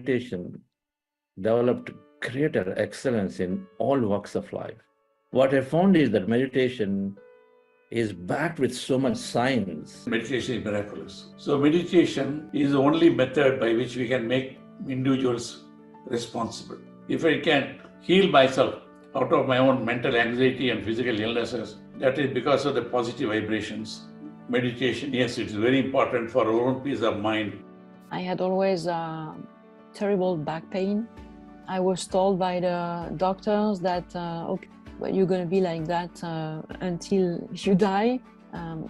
meditation developed greater excellence in all walks of life. What I found is that meditation is backed with so much science. Meditation is miraculous. So meditation is the only method by which we can make individuals responsible. If I can heal myself out of my own mental anxiety and physical illnesses, that is because of the positive vibrations. Meditation, yes, it's very important for our own peace of mind. I had always terrible back pain. I was told by the doctors that, okay, well, you're going to be like that until you die.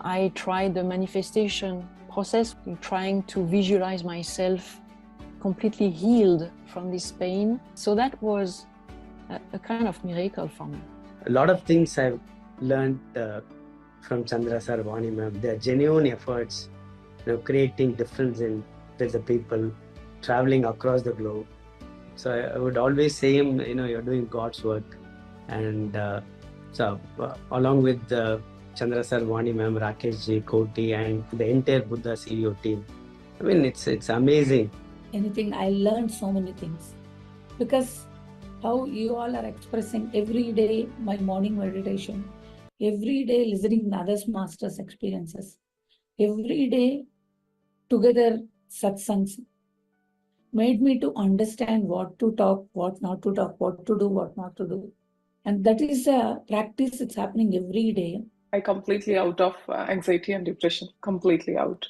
I tried the manifestation process, trying to visualize myself completely healed from this pain. So that was a kind of miracle for me. A lot of things I've learned from Chandra sir, Vani ma'am, their genuine efforts, creating difference in with the people, traveling across the globe. So I would always say, you're doing God's work. And along with Chandra sir, Vani ma'am, Rakesh ji, Koti, and the entire Buddha CEO team, I mean, it's amazing. Anything, I learned so many things. Because how you all are expressing every day my morning meditation, every day listening to others' masters' experiences, every day together satsangs, made me to understand what to talk, what not to talk, what to do, what not to do. And that is a practice, it's happening every day. I completely out of anxiety and depression, completely out.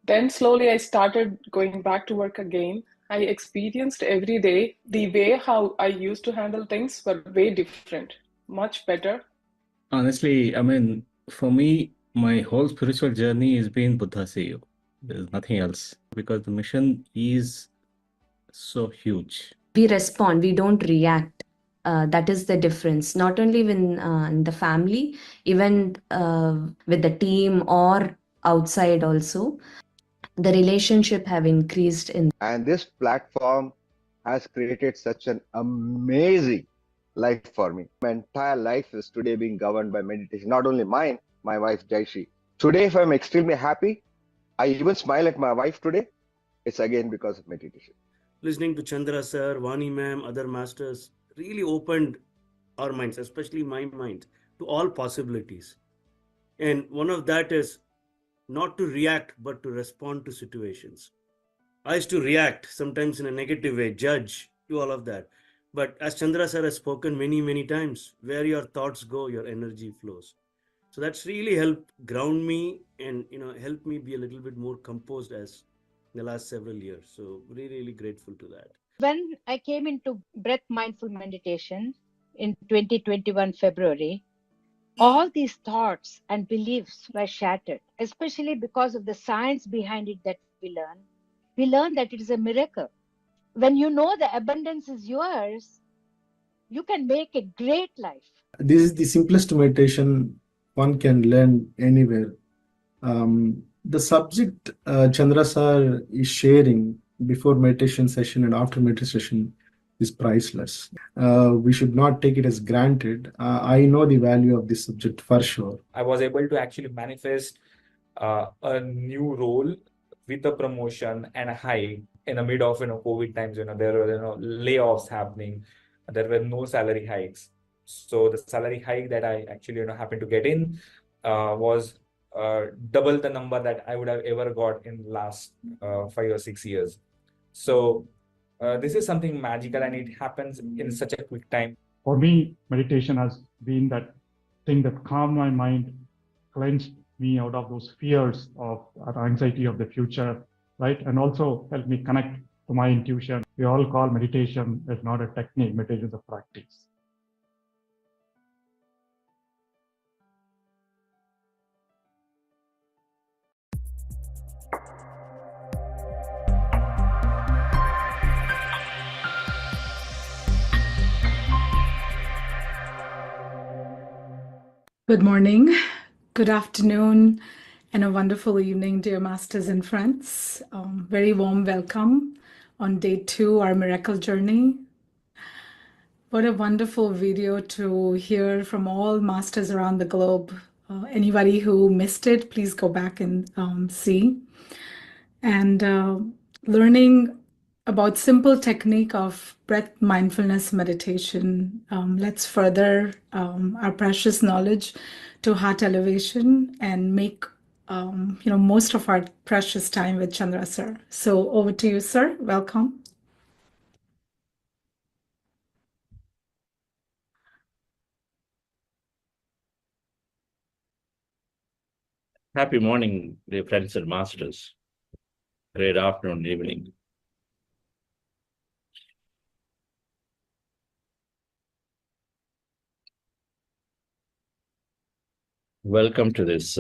Then slowly I started going back to work again. I experienced every day the way how I used to handle things were way different, much better. Honestly, I mean, for me, my whole spiritual journey has been Buddha CEO. There's nothing else because the mission is so huge. We respond, we don't react. That is the difference, not only in the family, even with the team or outside also. The relationship have increased in. And this platform has created such an amazing life for me. My entire life is today being governed by meditation. Not only mine, my wife Jaishi. Today, if I'm extremely happy, I even smile at my wife today, it's again because of meditation. Listening to Chandra sir, Vani ma'am, other masters really opened our minds, especially my mind, to all possibilities. And one of that is not to react, but to respond to situations. I used to react sometimes in a negative way, judge, do all of that. But as Chandra sir has spoken many, many times, where your thoughts go, your energy flows. So that's really helped ground me and help me be a little bit more composed as in the last several years. So really, really grateful to that. When I came into breath mindful meditation in 2021 February, all these thoughts and beliefs were shattered, especially because of the science behind it that we learn. We learn that it is a miracle. When you know the abundance is yours, you can make a great life. This is the simplest meditation one can learn anywhere. The subject Chandra sir is sharing before meditation session and after meditation session is priceless. We should not take it as granted. I know the value of this subject for sure. I was able to actually manifest a new role with a promotion and a hike in the mid of COVID times. There were layoffs happening. There were no salary hikes. So the salary hike that I actually happened to get in was double the number that I would have ever got in the last 5 or 6 years. So this is something magical and it happens in such a quick time. For me, meditation has been that thing that calmed my mind, cleansed me out of those fears of anxiety of the future, right? And also helped me connect to my intuition. We all call meditation as not a technique, meditation is a practice. Good morning, good afternoon, and a wonderful evening, dear masters and friends. Very warm welcome on day 2, our miracle journey. What a wonderful video to hear from all masters around the globe. Anybody who missed it, please go back and see. And learning about simple technique of breath mindfulness meditation. Let's further our precious knowledge to heart elevation and make most of our precious time with Chandra sir. So over to you, sir. Welcome. Happy morning, dear friends and masters. Great afternoon, evening. Welcome to this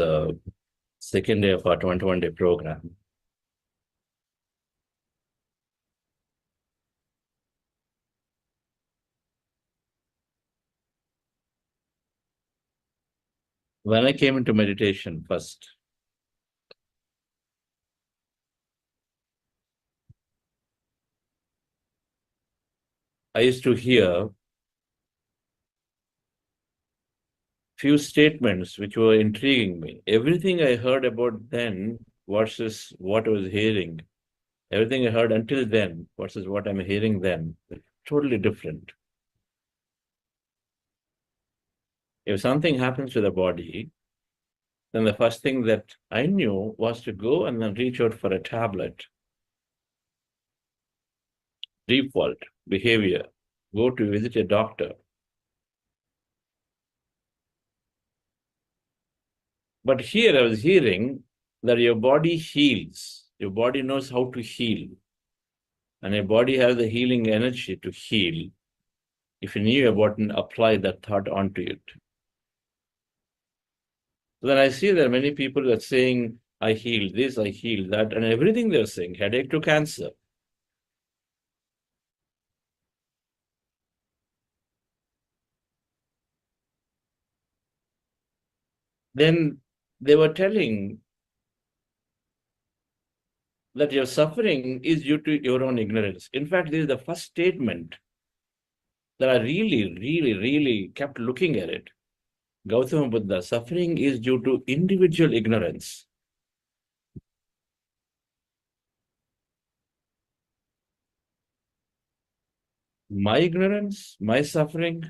second day of our 21-day program. When I came into meditation first, I used to hear few statements which were intriguing me. Everything I heard about then versus what I was hearing, everything I heard until then versus what I'm hearing then, totally different. If something happens to the body, then the first thing that I knew was to go and then reach out for a tablet. Default behavior, go to visit a doctor. But here I was hearing that your body heals. Your body knows how to heal. And your body has the healing energy to heal. If you knew about it and apply that thought onto it. So then I see there are many people that are saying, I healed this, I healed that, and everything they're saying, headache to cancer. Then they were telling that your suffering is due to your own ignorance. In fact, this is the first statement that I really kept looking at it. Gautama Buddha, suffering is due to individual ignorance. My ignorance, my suffering,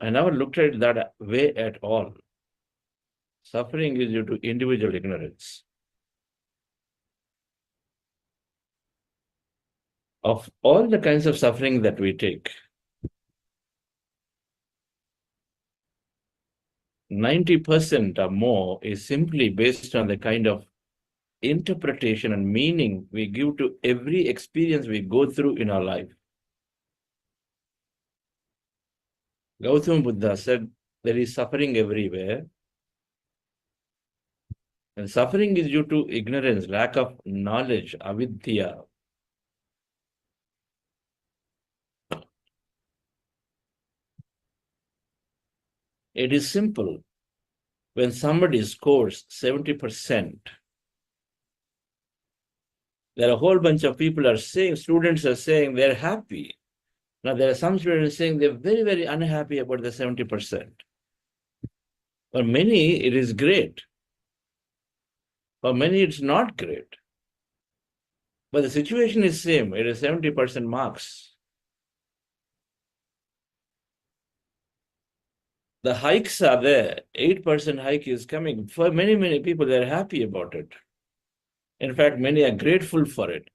I never looked at it that way at all. Suffering is due to individual ignorance. Of all the kinds of suffering that we take, 90% or more is simply based on the kind of interpretation and meaning we give to every experience we go through in our life. Gautama Buddha said there is suffering everywhere. And suffering is due to ignorance, lack of knowledge, avidya. It is simple. When somebody scores 70%, there are a whole bunch of people are saying, students are saying they're happy. Now there are some students saying they're very unhappy about the 70%. For many, it is great. For many, it's not great. But the situation is same. It is 70% marks. The hikes are there. 8% hike is coming. For many people, they're happy about it. In fact, many are grateful for it.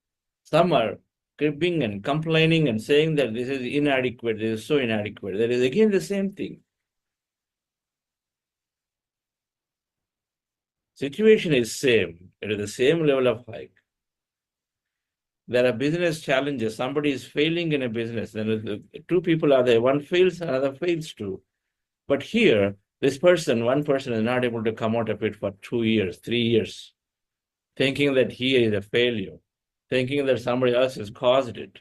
Some are cribbing and complaining and saying that this is inadequate, this is so inadequate. That is again the same thing. Situation is same. It is the same level of hike. There are business challenges. Somebody is failing in a business. Then two people are there. One fails, another fails too. But here, one person is not able to come out of it for 2 years, 3 years, thinking that he is a failure, thinking that somebody else has caused it.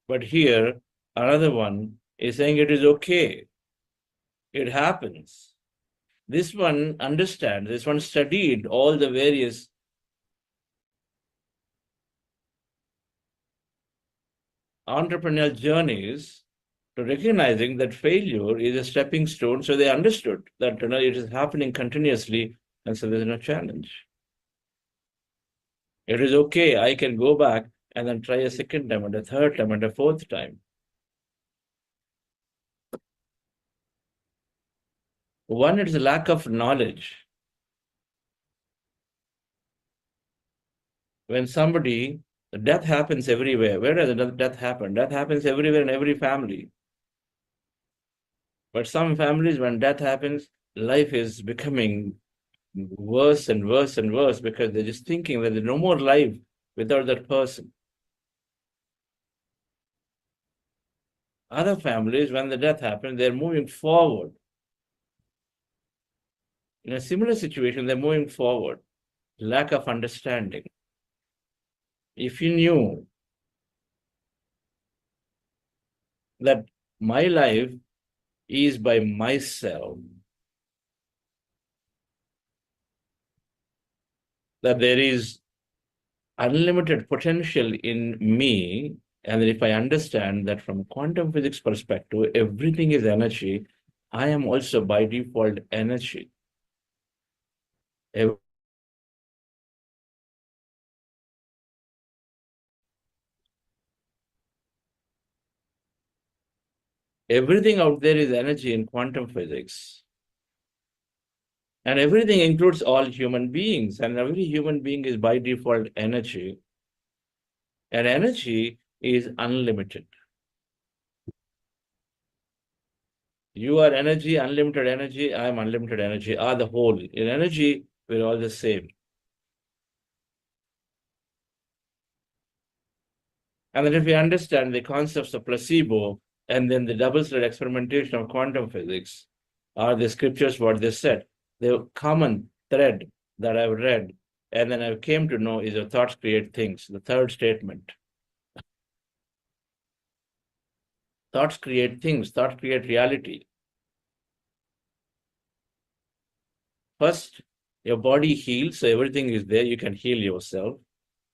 But here, another one is saying it is okay. It happens. This one understands, this one studied all the various entrepreneurial journeys to recognizing that failure is a stepping stone. So they understood that it is happening continuously, and so there's no challenge. It is okay. I can go back and then try a second time and a third time and a fourth time. One, it's a lack of knowledge. When death happens everywhere. Where does death happen? Death happens everywhere in every family. But some families, when death happens, life is becoming worse and worse and worse because they're just thinking that there's no more life without that person. Other families, when the death happens, they're moving forward. In a similar situation, they're moving forward. Lack of understanding. If you knew that my life is by myself, that there is unlimited potential in me, and if I understand that from quantum physics perspective, everything is energy, I am also by default energy. Everything out there is energy in quantum physics. And everything includes all human beings, and every human being is by default energy. And energy is unlimited. You are energy, unlimited energy, I am unlimited energy, are the whole. In energy, we're all the same. And then if we understand the concepts of placebo and then the double-slit experimentation of quantum physics, are the scriptures what they said. The common thread that I've read and then I came to know is that thoughts create things, the third statement. Thoughts create things, thoughts create reality. First, your body heals, so everything is there, you can heal yourself,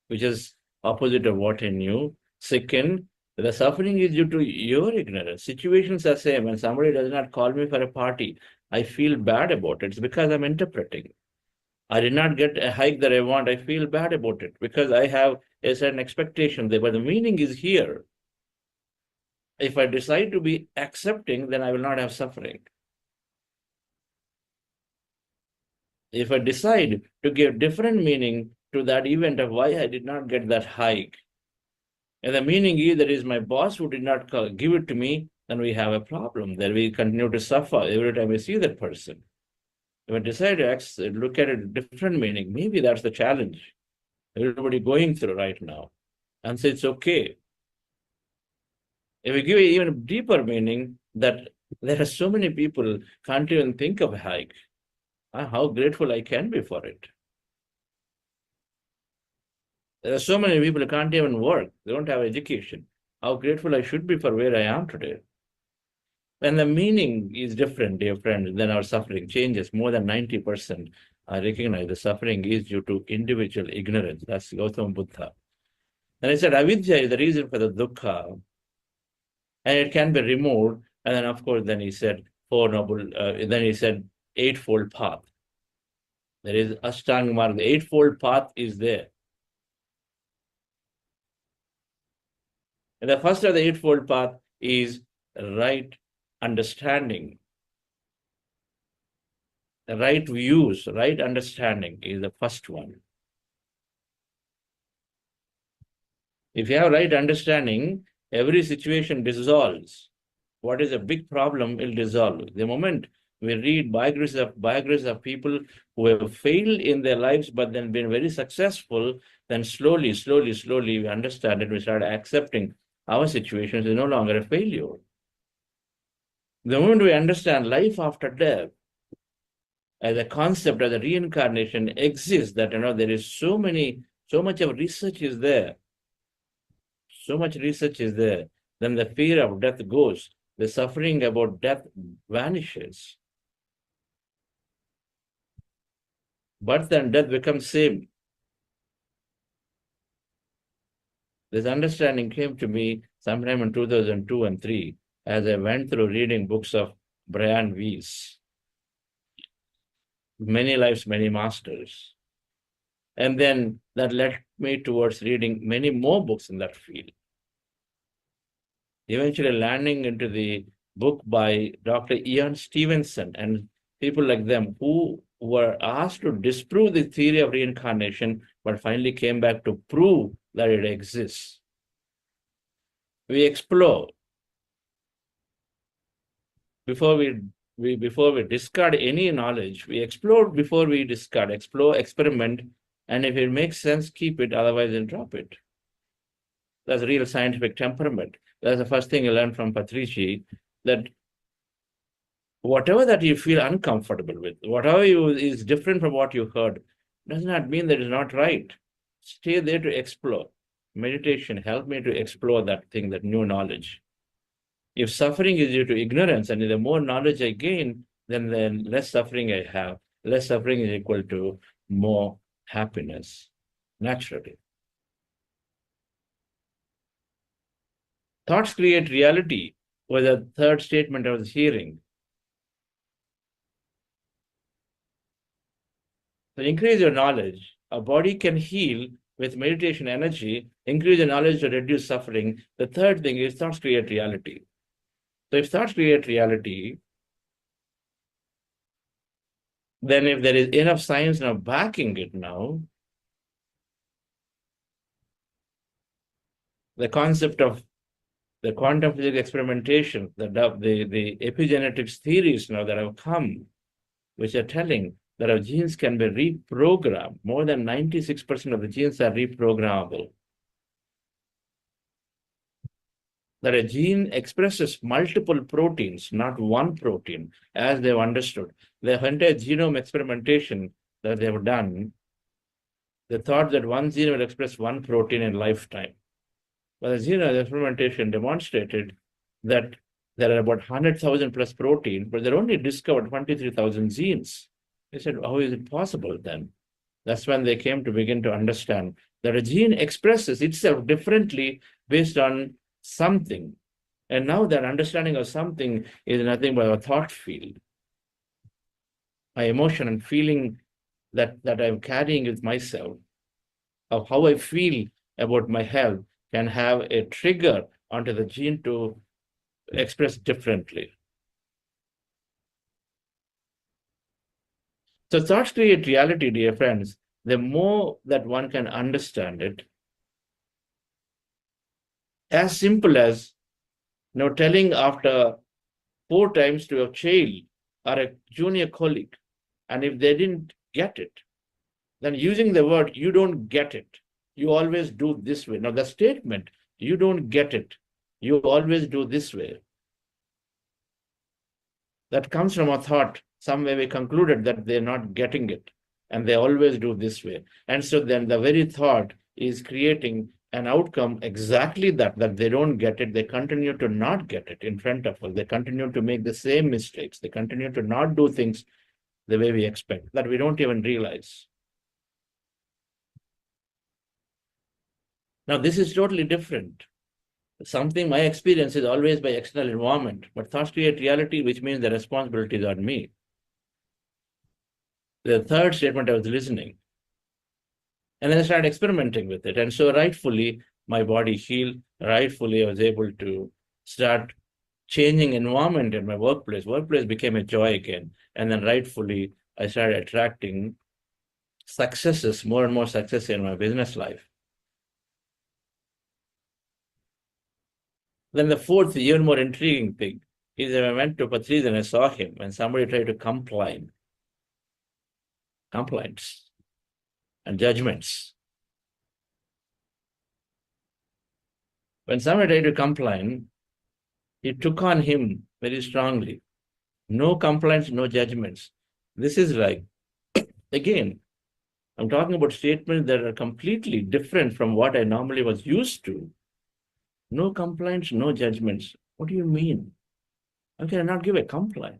which is opposite of what I knew. Second, the suffering is due to your ignorance. Situations are same. When somebody does not call me for a party, I feel bad about it. It's because I'm interpreting. I did not get a hike that I want. I feel bad about it because I have a certain expectation there, but the meaning is here. If I decide to be accepting, then I will not have suffering. If I decide to give different meaning to that event of why I did not get that hike, and the meaning is that is my boss who did not give it to me, then we have a problem. Then we continue to suffer every time we see that person. If I decide to look at a different meaning, maybe that's the challenge everybody going through right now. And say it's okay. If we give it even deeper meaning, that there are so many people can't even think of a hike. How grateful I can be for it. There are so many people who can't even work. They don't have education. How grateful I should be for where I am today. And the meaning is different, dear friends, then our suffering changes. More than 90%, I recognize the suffering is due to individual ignorance. That's Gautama Buddha. And I said, avidya is the reason for the dukkha. And it can be removed. And then, of course, then he said, then he said, eightfold path. There is Ashtanga Marga. The eightfold path is there. And the first of the eightfold path is right understanding. The right views, right understanding is the first one. If you have right understanding, every situation dissolves. What is a big problem will dissolve. The moment we read biographies of people who have failed in their lives but then been very successful, then slowly we understand it. We start accepting our situations is no longer a failure. The moment we understand life after death as a concept, as a reincarnation exists, that there is so much of research is there. So much research is there. Then the fear of death goes. The suffering about death vanishes. Birth and death become same. This understanding came to me sometime in 2002 and 2003 as I went through reading books of Brian Weiss. Many Lives, Many Masters. And then that led me towards reading many more books in that field. Eventually landing into the book by Dr. Ian Stevenson and people like them who were asked to disprove the theory of reincarnation, but finally came back to prove that it exists. We explore. Before we discard any knowledge, we explore before we discard, explore, experiment, and if it makes sense, keep it, otherwise then drop it. That's real scientific temperament. That's the first thing you learn from Patrici, that whatever that you feel uncomfortable with, whatever is different from what you heard, does not mean that it's not right. Stay there to explore. Meditation helped me to explore that thing, that new knowledge. If suffering is due to ignorance, and the more knowledge I gain, then the less suffering I have. Less suffering is equal to more happiness, naturally. Thoughts create reality was the third statement I was hearing. So increase your knowledge. A body can heal with meditation energy, increase your knowledge to reduce suffering. The third thing is thoughts create reality. So if thoughts create reality, then if there is enough science now backing it now, the concept of the quantum physics experimentation, the epigenetics theories now that have come, which are telling that our genes can be reprogrammed. More than 96% of the genes are reprogrammable. That a gene expresses multiple proteins, not one protein, as they've understood. The entire genome experimentation that they've done, they thought that one gene will express one protein in lifetime. But the genome experimentation demonstrated that there are about 100,000 plus proteins, but they only discovered 23,000 genes. They said, how is it possible then? That's when they came to begin to understand that a gene expresses itself differently based on something. And now that understanding of something is nothing but a thought field. My emotion and feeling that I'm carrying with myself, of how I feel about my health, can have a trigger onto the gene to express differently. So thoughts create reality, dear friends. The more that one can understand it, as simple as telling after 4 times to a child or a junior colleague, and if they didn't get it, then using the word, you don't get it, you always do this way. Now the statement, you don't get it, you always do this way, that comes from a thought. Somewhere we concluded that they're not getting it, and they always do this way. And so then the very thought is creating an outcome exactly that they don't get it, they continue to not get it in front of us, they continue to make the same mistakes, they continue to not do things the way we expect, that we don't even realize. Now this is totally different. Something, my experience is always by external environment, but thoughts create reality, which means the responsibility is on me. The third statement, I was listening. And then I started experimenting with it. And so rightfully, my body healed. Rightfully, I was able to start changing environment in my workplace. Workplace became a joy again. And then rightfully, I started attracting successes, more and more success in my business life. Then the fourth, even more intriguing thing is that I went to Patrice and I saw him when somebody tried to complaints and judgments. When somebody tried to complain, he took on him very strongly. No complaints, no judgments. This is like, again, I'm talking about statements that are completely different from what I normally was used to. No complaints, no judgments. What do you mean? How can I not give a complaint?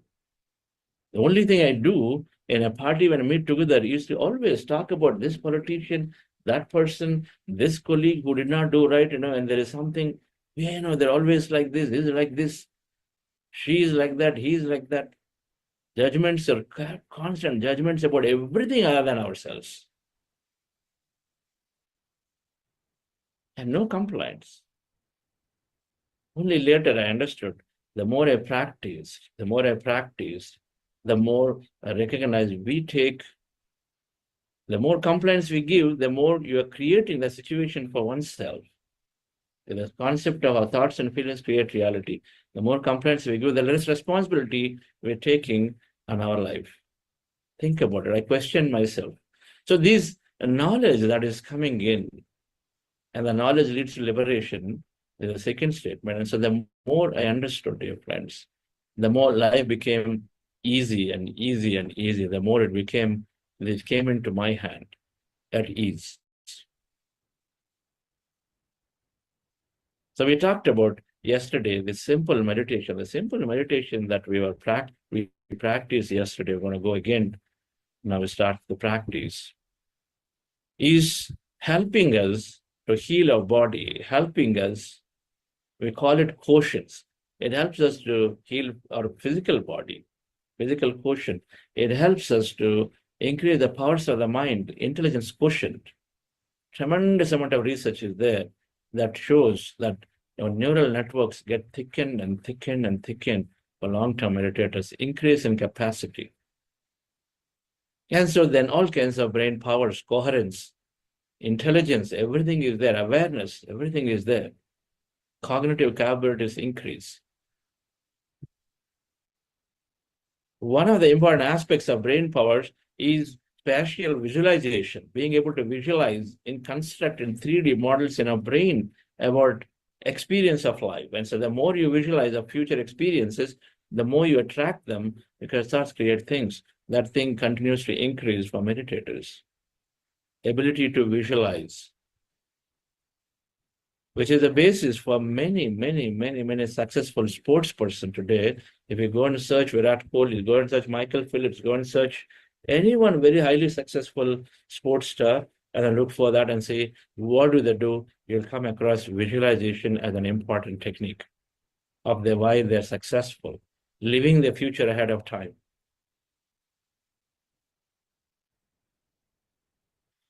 The only thing I do in a party when I meet together is to always talk about this politician, that person, this colleague who did not do right, and there is something, they're always like this is like this, she is like that, he is like that. Judgments are constant, judgments about everything other than ourselves. and no complaints. Only later I understood. The more I practiced, the more I recognize we take, the more complaints we give, the more you are creating the situation for oneself. The concept of our thoughts and feelings create reality. The more complaints we give, the less responsibility we're taking on our life. Think about it. I question myself. So this knowledge that is coming in, and the knowledge leads to liberation, is the second statement. And so the more I understood, dear friends, the more life became easy and easy and easy, the more it came into my hand at ease. So we talked about yesterday the simple meditation that we practiced yesterday. We're going to go again. Now we start the practice. Is helping us to heal our body, helping us. We call it quotients. It helps us to heal our physical body, physical quotient. It helps us to increase the powers of the mind, intelligence quotient. Tremendous amount of research is there that shows that neural networks get thickened and thickened and thickened for long-term meditators, increase in capacity. And so then all kinds of brain powers, coherence, intelligence, everything is there, awareness, everything is there. Cognitive capabilities increase. One of the important aspects of brain powers is spatial visualization, being able to visualize and construct in 3D models in our brain about experience of life. And so the more you visualize of future experiences, the more you attract them, because thoughts create things. That thing continues to increase for meditators. Ability to visualize, which is the basis for many successful sports person today. If you go and search Virat Kohli, go and search Michael Phillips, go and search anyone very highly successful sports star, and then look for that and say, what do they do? You'll come across visualization as an important technique of why they're successful, living their future ahead of time.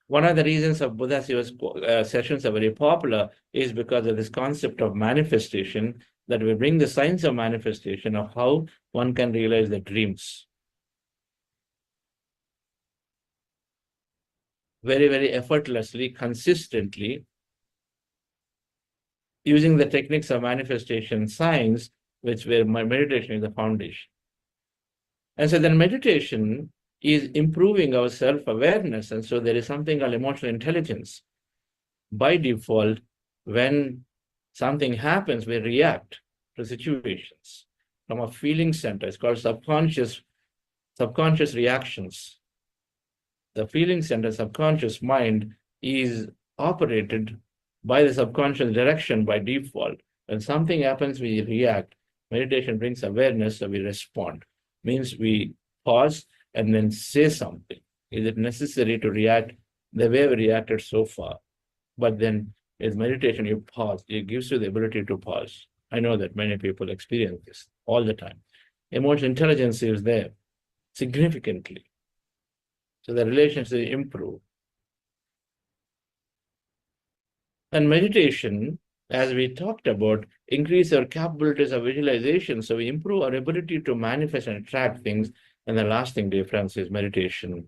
One of the reasons of Buddha Siva's sessions are very popular is because of this concept of manifestation, that we bring the science of manifestation of how one can realize their dreams. Very effortlessly, consistently, using the techniques of manifestation science, where meditation is the foundation. And so then meditation is improving our self-awareness. And so there is something called emotional intelligence. By default, when something happens, we react to situations from a feeling center. It's called subconscious reactions. The feeling center, subconscious mind, is operated by the subconscious direction by default. When something happens, we react. Meditation brings awareness, so we respond. Means we pause and then say something. Is it necessary to react the way we reacted so far? But then with meditation, you pause. It gives you the ability to pause. I know that many people experience this all the time. Emotional intelligence is there significantly. So the relationship improve. And meditation, as we talked about, increase our capabilities of visualization. So we improve our ability to manifest and attract things. And the last thing, dear friends, is meditation.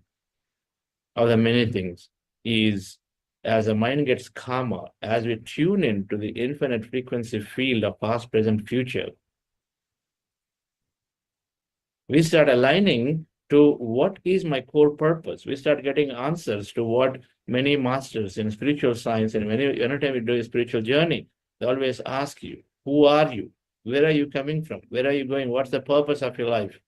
Of the many things is, as the mind gets calmer, as we tune into the infinite frequency field of past, present, future, we start aligning to what is my core purpose. We start getting answers to what many masters in spiritual science, and anytime you do a spiritual journey, they always ask you, who are you? Where are you coming from? Where are you going? What's the purpose of your life?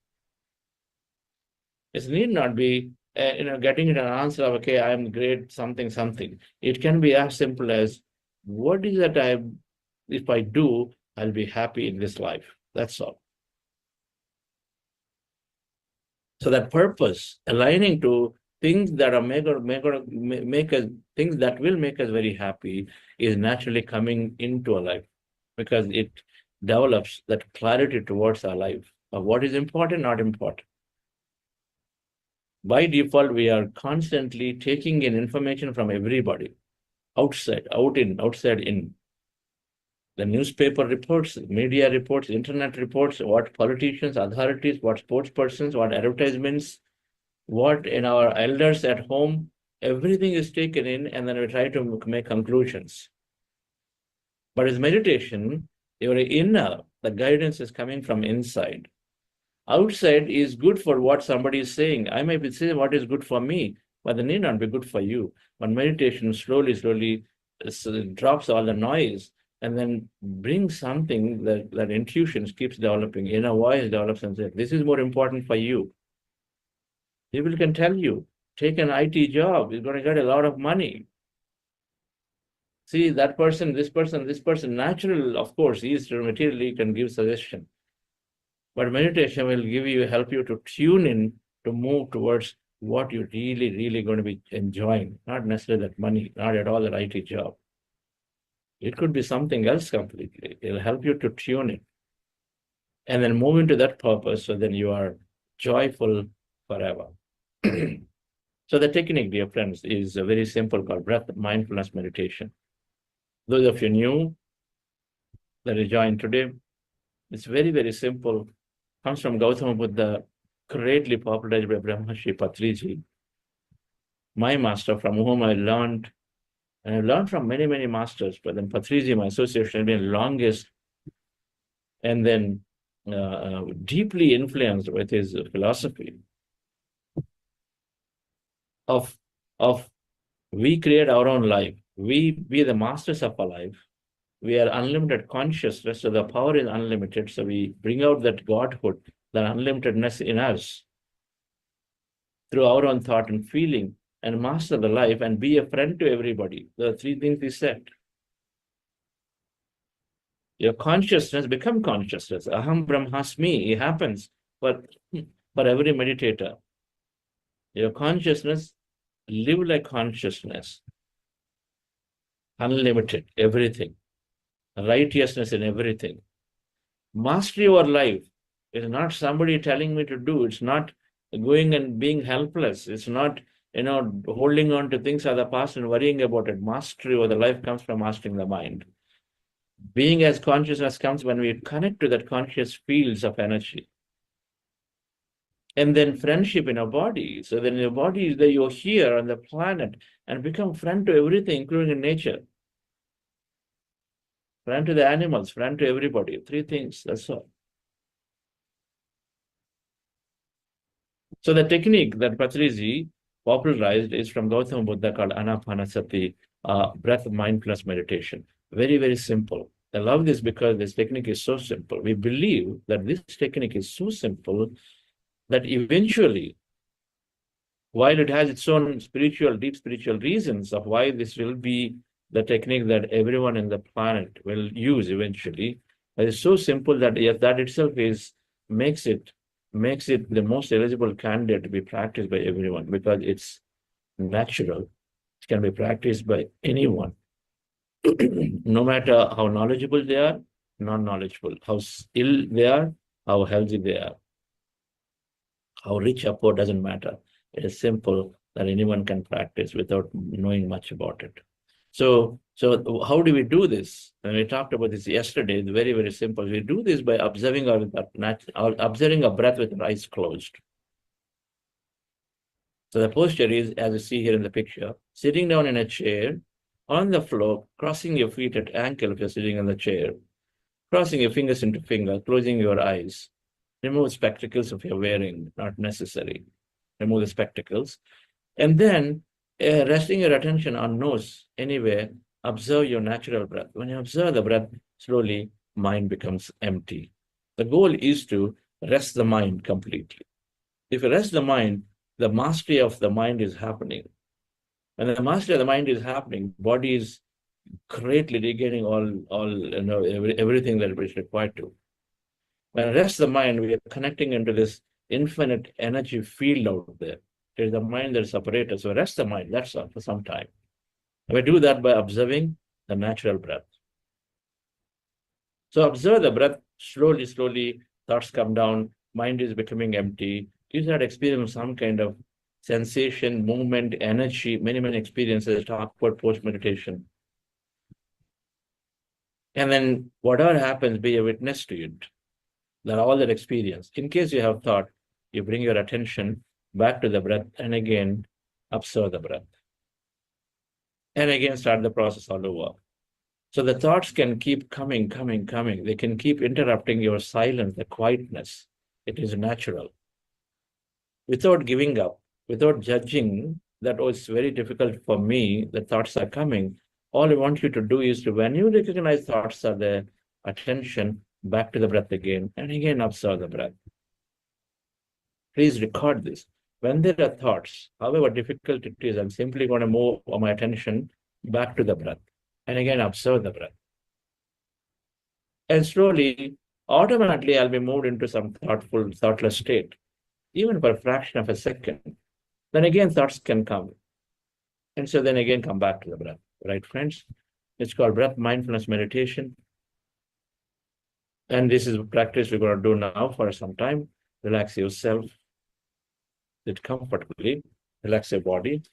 It need not be getting an answer of, okay, I'm great, something. It can be as simple as, what is that if I do, I'll be happy in this life. That's all. So that purpose, aligning to things that are things that will make us very happy, is naturally coming into our life, because it develops that clarity towards our life of what is important, not important. By default, we are constantly taking in information from everybody. outside, outside in. The newspaper reports, media reports, internet reports, what politicians, authorities, what sports persons, what advertisements, what in our elders at home, everything is taken in, and then we try to make conclusions. But as meditation, your inner, the guidance is coming from inside. Outside is good for what somebody is saying. I may be saying what is good for me, but it need not be good for you. But meditation slowly drops all the noise and then brings something that intuition keeps developing. Inner voice develops and says, this is more important for you. People can tell you, take an IT job, you're going to get a lot of money. See, that person, this person, natural, of course, Eastern materially can give suggestion. But meditation will help you to tune in, to move towards what you're really going to be enjoying. Not necessarily that money, not at all that IT job. It could be something else completely. It'll help you to tune in. And then move into that purpose, so then you are joyful forever. So the technique, dear friends, is very simple, called breath mindfulness meditation. Those of you new that you joined today, it's very simple. Comes from Gautama Buddha, greatly popularized by Brahmarshi Patriji, my master, from whom I learned, and I learned from many masters, but then Patriji, my association, has been longest, and then deeply influenced with his philosophy of we create our own life. We be the masters of our life. We are unlimited consciousness, so the power is unlimited. So we bring out that Godhood, that unlimitedness in us through our own thought and feeling, and master the life and be a friend to everybody. The three things he said. Your consciousness become consciousness. Aham Brahmasmi. It happens for every meditator. Your consciousness, live like consciousness. Unlimited, everything. Righteousness in everything. Mastery over life is not somebody telling me to do. It's not going and being helpless. It's not, holding on to things of the past and worrying about it. Mastery over the life comes from mastering the mind. Being as consciousness comes when we connect to that conscious fields of energy. And then friendship in our body. So then your body is that you're here on the planet and become friend to everything, including in nature. Friend to the animals, friend to everybody. Three things, that's all. So the technique that Patriji popularized is from Gautama Buddha, called Anapanasati, breath mindfulness meditation. Very simple. I love this because this technique is so simple. We believe that this technique is so simple that eventually, while it has its own deep spiritual reasons of why this will be the technique that everyone in the planet will use eventually, it is so simple that that itself makes it the most eligible candidate to be practiced by everyone, because it's natural. It can be practiced by anyone, no matter how knowledgeable they are, non-knowledgeable, how ill they are, how healthy they are, how rich or poor, doesn't matter. It is simple that anyone can practice without knowing much about it. So how do we do this? And we talked about this yesterday. It's very simple. We do this by observing our breath with our eyes closed. So the posture is, as you see here in the picture, sitting down in a chair, on the floor, crossing your feet at ankle if you're sitting in the chair, crossing your fingers into finger, closing your eyes. Remove spectacles if you're wearing, not necessary. Remove the spectacles. And then resting your attention on nose anywhere, observe your natural breath. When you observe the breath, slowly, mind becomes empty. The goal is to rest the mind completely. If you rest the mind, the mastery of the mind is happening. When the mastery of the mind is happening, body is greatly regaining everything that it is required to. When I rest the mind, we are connecting into this infinite energy field out there. It is the mind that separates us. So rest the mind, that's all, for some time. And we do that by observing the natural breath. So observe the breath, slowly, thoughts come down, mind is becoming empty. You start experiencing some kind of sensation, movement, energy, many experiences talk about post-meditation. And then whatever happens, be a witness to it. That all that experience. In case you have thought, you bring your attention back to the breath and again observe the breath. And again start the process all over. So the thoughts can keep coming. They can keep interrupting your silence, the quietness. It is natural. Without giving up, without judging that, oh, it's very difficult for me, the thoughts are coming. All I want you to do is to, when you recognize thoughts are there, attention back to the breath again, and again observe the breath. Please record this. When there are thoughts, however difficult it is, I'm simply going to move my attention back to the breath, and again observe the breath. And slowly, automatically, I'll be moved into some thoughtful, thoughtless state, even for a fraction of a second. Then again, thoughts can come. And so then again, come back to the breath. Right, friends? It's called breath mindfulness meditation. And this is a practice we're going to do now for some time. Relax yourself. Sit comfortably. Relax your body.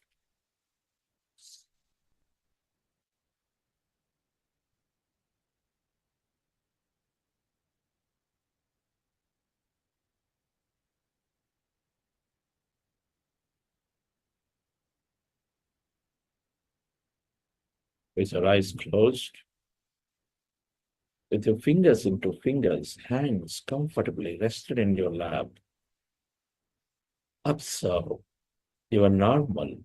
With your eyes closed. With your fingers into fingers, hands comfortably rested in your lap. Observe your normal,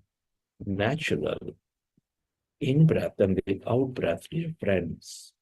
natural in-breath and the out-breath, dear friends.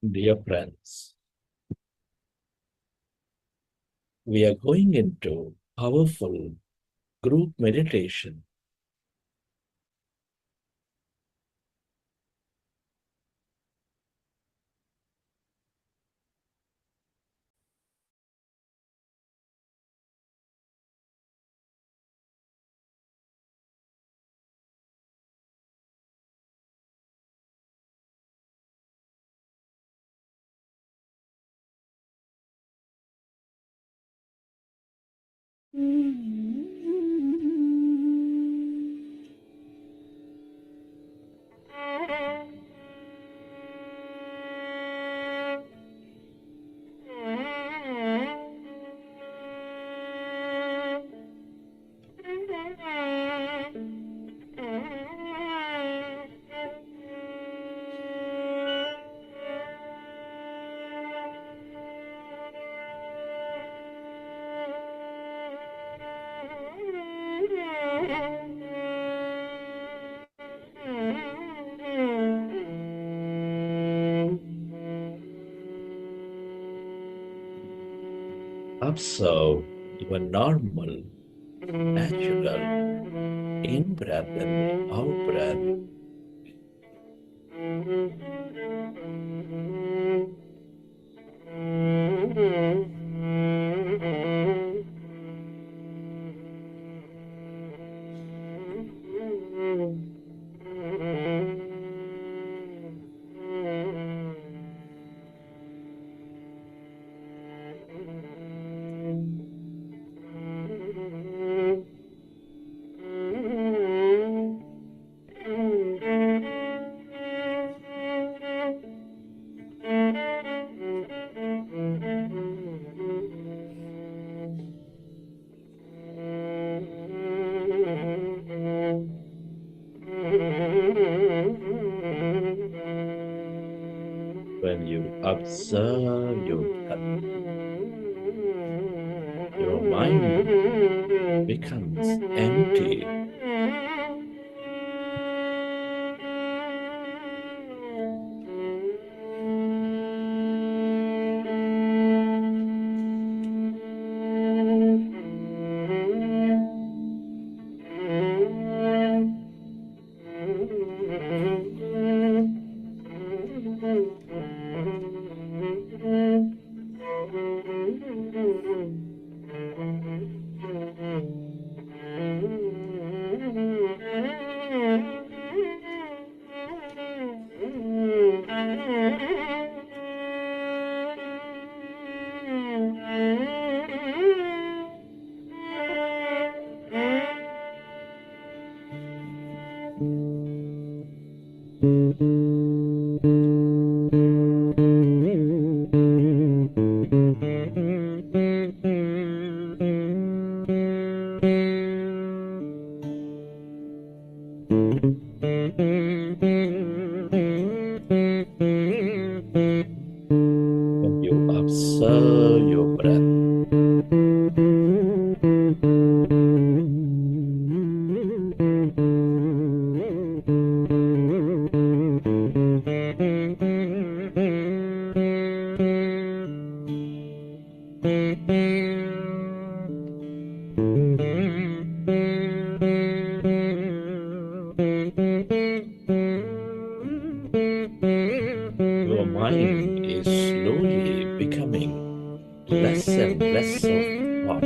Dear friends, we are going into powerful group meditation. Observe your normal, natural in-breath and out-breath. When you observe your breath, your mind becomes empty. When you observe your breath, your mind is slowly becoming less and less of thought.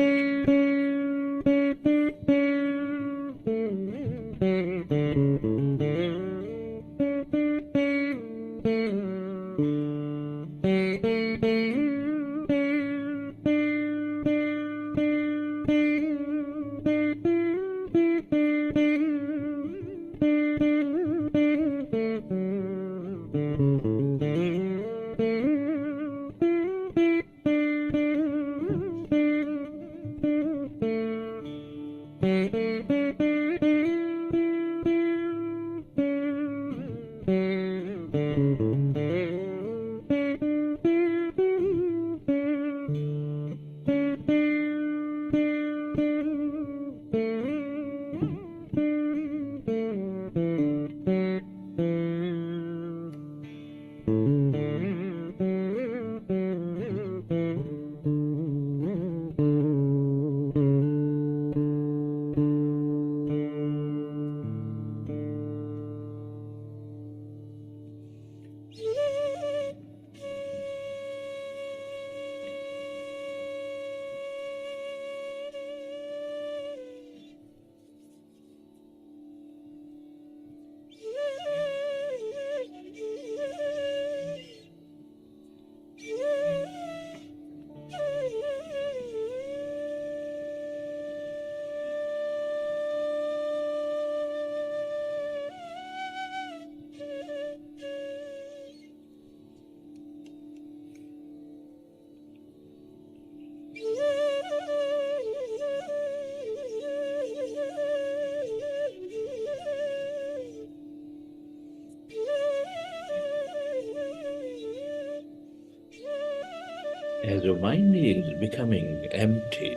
As your mind is becoming empty,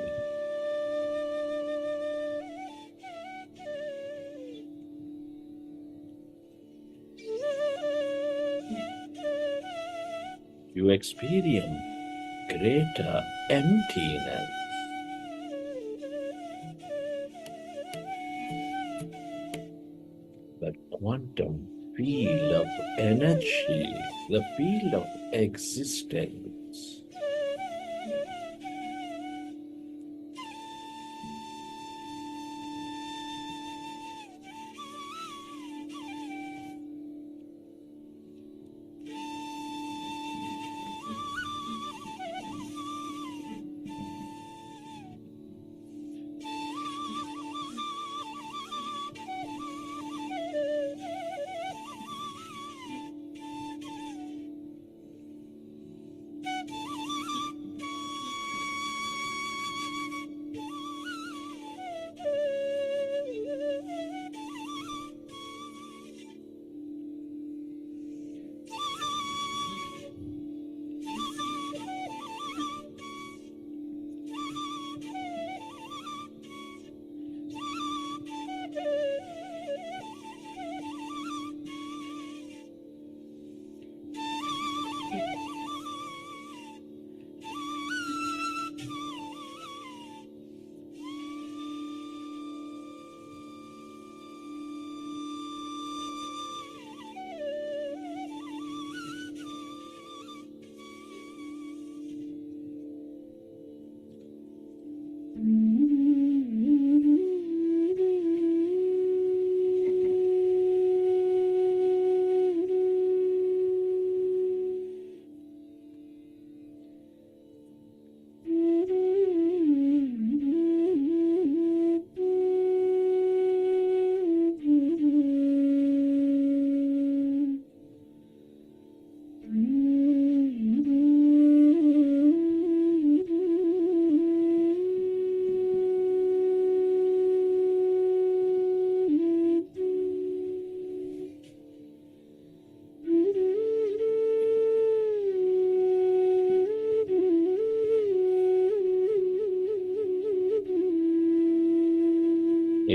you experience greater emptiness. That quantum field of energy, the field of existence.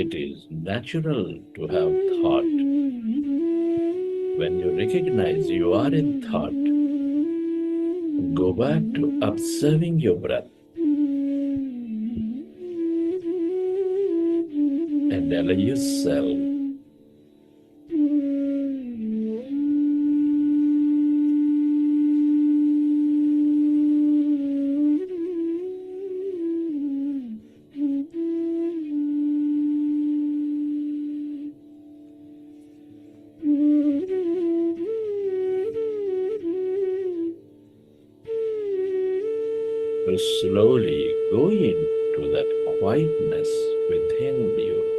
It is natural to have thought. When you recognize you are in thought, go back to observing your breath and allow yourself to slowly go into that quietness within you.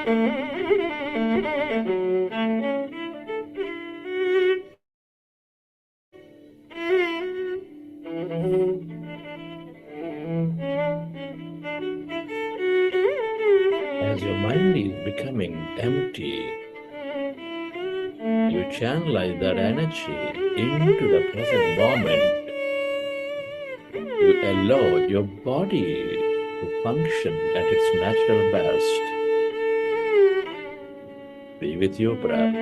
As your mind is becoming empty, you channelize that energy into the present moment. You allow your body to function at its natural best. Be with your breath.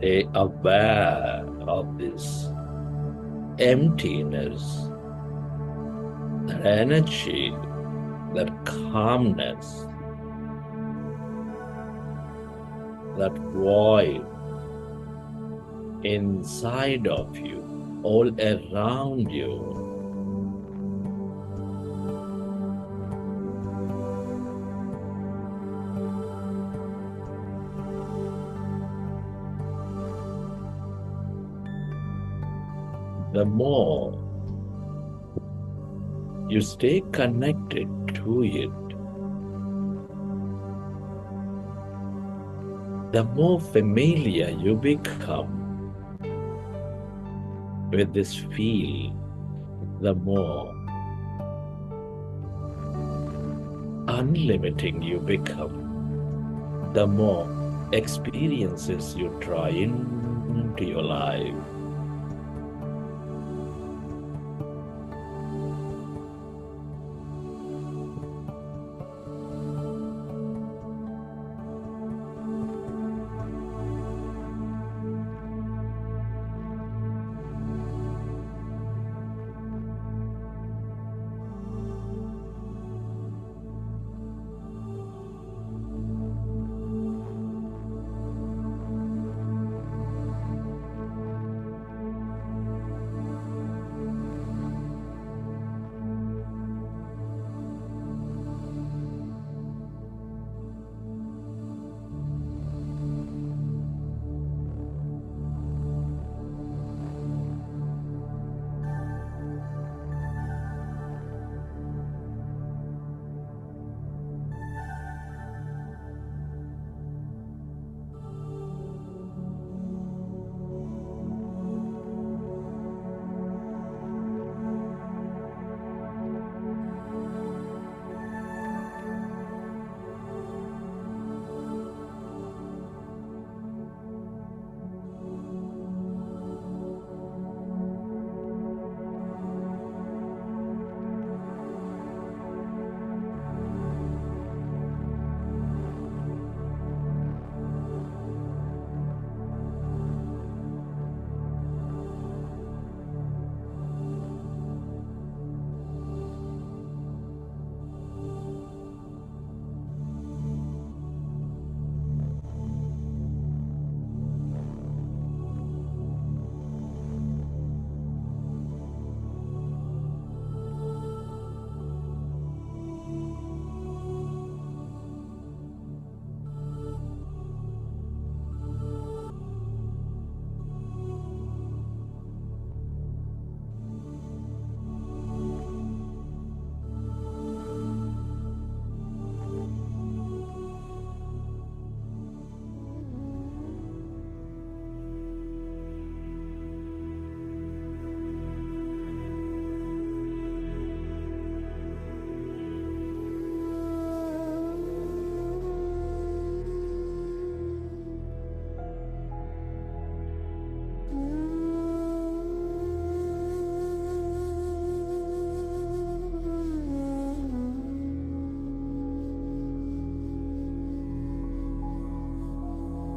Stay aware of this emptiness, that energy, that calmness, that void inside of you, all around you. The more you stay connected to it, the more familiar you become with this field, the more unlimiting you become, the more experiences you draw into your life.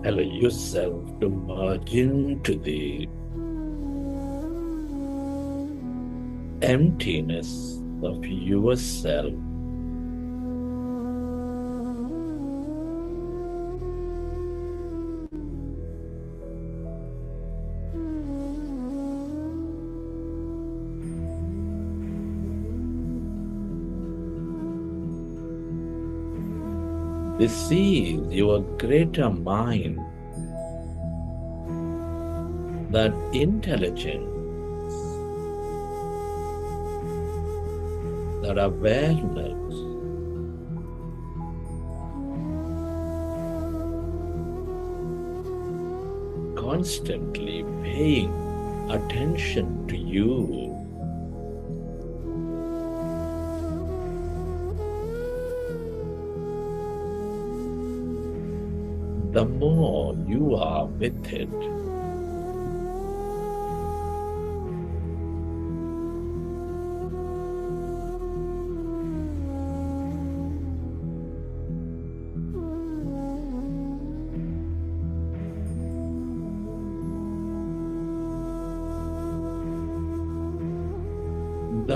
Allow yourself to merge into the emptiness of yourself. This is your greater mind, that intelligence, that awareness, constantly paying attention to you. The more you are with it,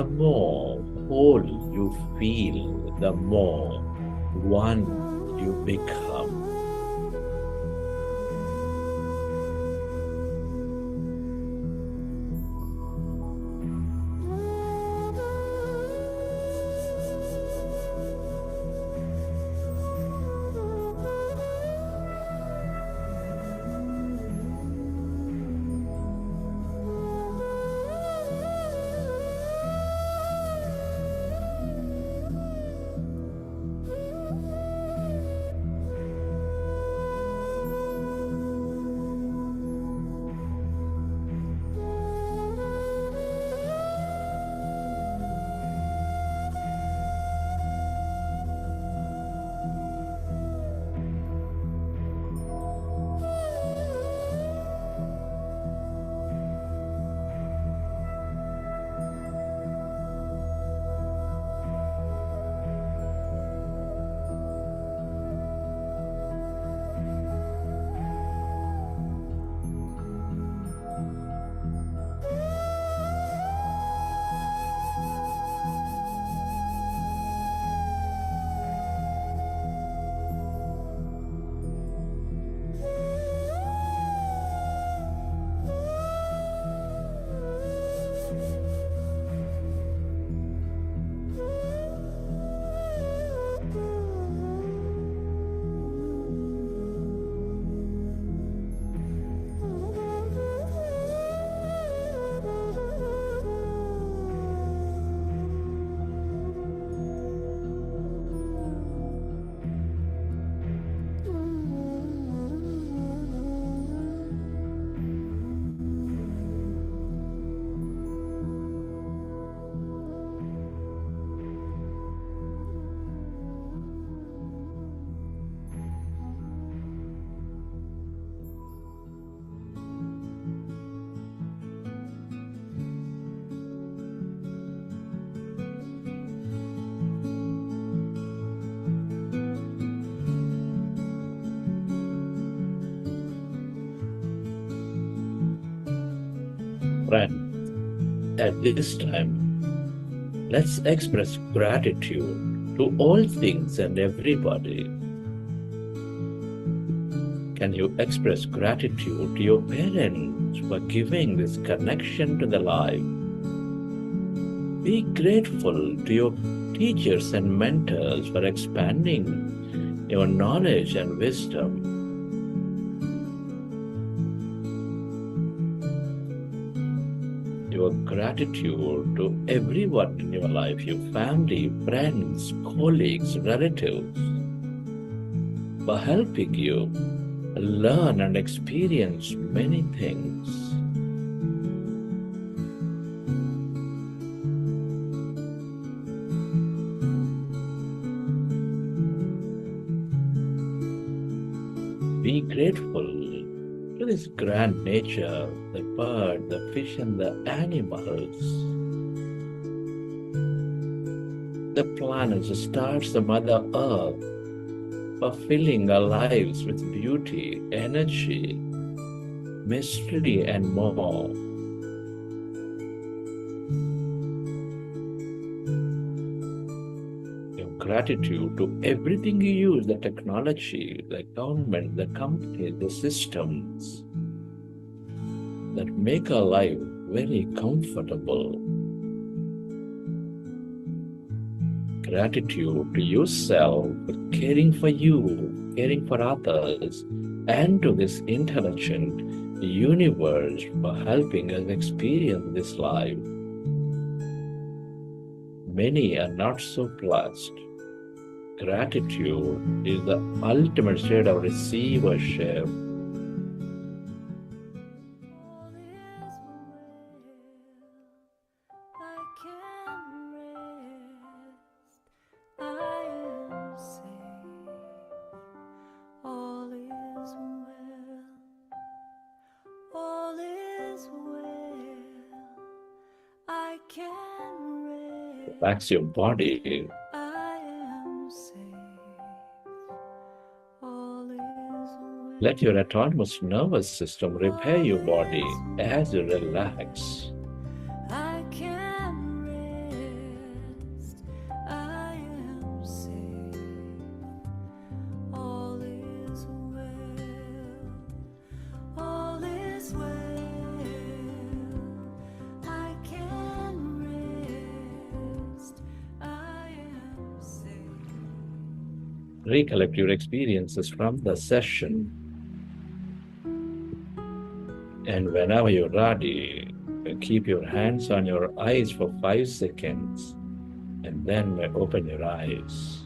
the more whole you feel, the more one you become. Friend, at this time, let's express gratitude to all things and everybody. Can you express gratitude to your parents for giving this connection to the life? Be grateful to your teachers and mentors for expanding your knowledge and wisdom. Your gratitude to everyone in your life, your family, friends, colleagues, relatives, for helping you learn and experience many things. Be grateful to this grand nature, the bird, the fish, and the animals, the planets, the stars, the Mother Earth, for filling our lives with beauty, energy, mystery, and more. Your gratitude to everything you use, the technology, the government, the company, the systems that make our life very comfortable. Gratitude to yourself for caring for you, caring for others, and to this intelligent universe for helping us experience this life. Many are not so blessed. Gratitude is the ultimate state of receivership. Relax your body. Let your autonomous nervous system repair your body as you relax. recollect your experiences from the session. And whenever you're ready, keep your hands on your eyes for 5 seconds and then open your eyes.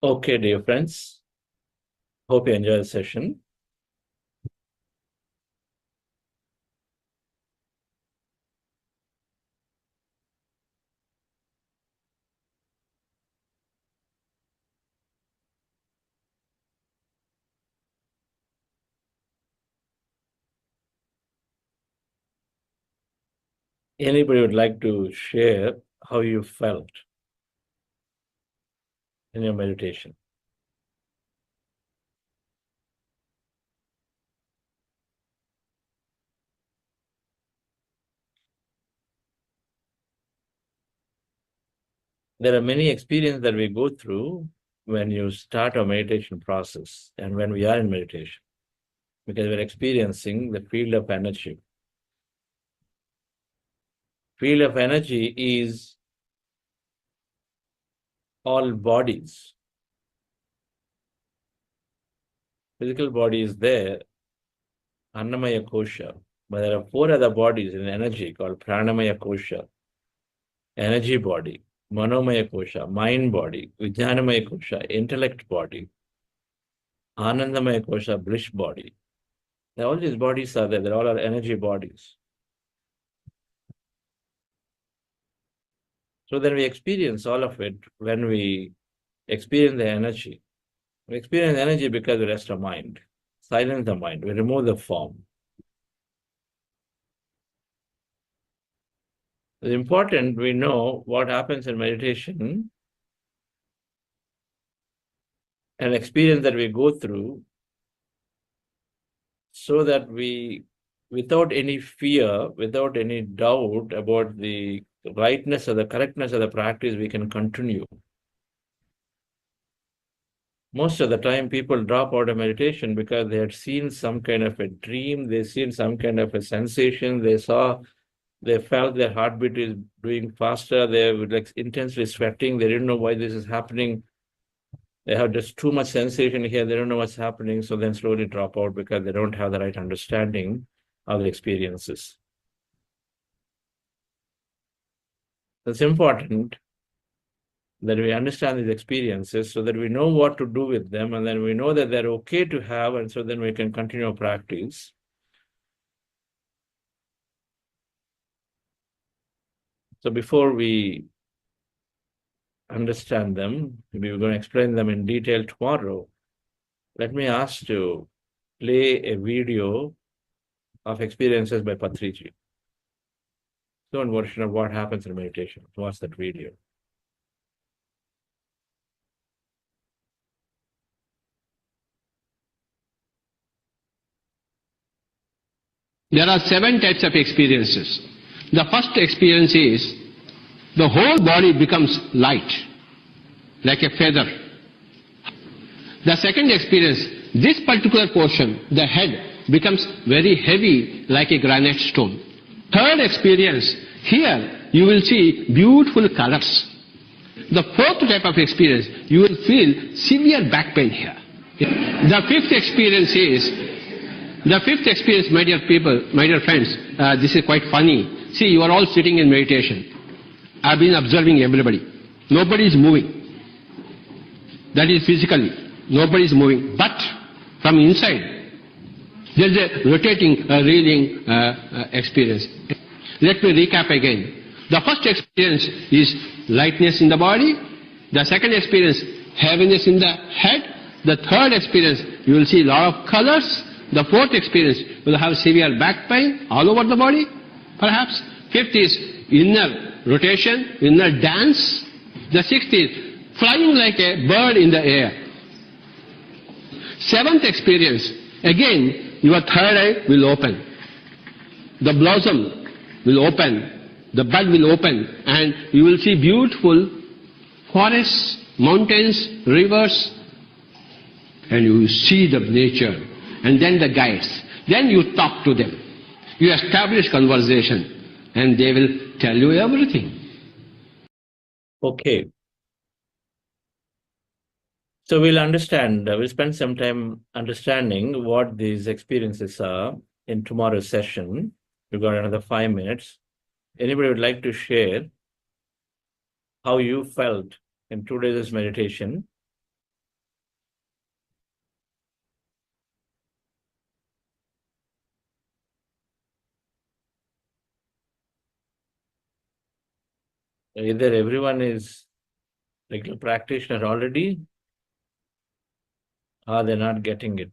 Okay, dear friends, hope you enjoy the session. Anybody would like to share how you felt in your meditation? There are many experiences that we go through when you start our meditation process and when we are in meditation, because we're experiencing the field of energy. Field of energy is all bodies. Physical body is there, Annamaya Kosha, but there are 4 other bodies in energy called Pranamaya Kosha, energy body, Manomaya Kosha, mind body, Vijnanamaya Kosha, intellect body, Anandamaya Kosha, bliss body. Now, all these bodies are there, they're all our energy bodies. So then we experience all of it when we experience the energy. We experience energy because we rest our mind, silence the mind, we remove the form. It's important we know what happens in meditation and experience that we go through so that we, without any fear, without any doubt about the rightness or the correctness of the practice, we can continue. Most of the time, people drop out of meditation because they had seen some kind of a dream, they've seen some kind of a sensation, they felt their heartbeat is doing faster, they were like intensely sweating, they didn't know why this is happening. They have just too much sensation here, they don't know what's happening, so then slowly drop out because they don't have the right understanding of the experiences. It's important that we understand these experiences so that we know what to do with them, and then we know that they're okay to have, and so then we can continue our practice. So before we understand them, maybe we're going to explain them in detail tomorrow, let me ask to play a video of experiences by Patriji. One version of what happens in meditation. Watch that video. There are 7 types of experiences. The first experience is the whole body becomes light, like a feather. The second experience, this particular portion, the head, becomes very heavy like a granite stone. Third experience, here you will see beautiful colors. The fourth type of experience, you will feel severe back pain here. The fifth experience is, my dear people, my dear friends, this is quite funny. See, you are all sitting in meditation. I've been observing everybody. Nobody is moving. That is physically. Nobody is moving. But from inside, there is a rotating, reeling experience. Let me recap again. The first experience is lightness in the body. The second experience, heaviness in the head. The third experience, you will see a lot of colors. The fourth experience, you will have severe back pain all over the body, perhaps. Fifth is inner rotation, inner dance. The sixth is flying like a bird in the air. Seventh experience, again, your third eye will open. The blossom will open, the bud will open, and you will see beautiful forests, mountains, rivers, and you will see the nature, and then the guides. Then you talk to them. You establish conversation, and they will tell you everything. Okay. So we'll understand, we'll spend some time understanding what these experiences are in tomorrow's session. We've got another 5 minutes. Anybody would like to share how you felt in today's meditation? Either everyone is regular practitioner already, or they're not getting it.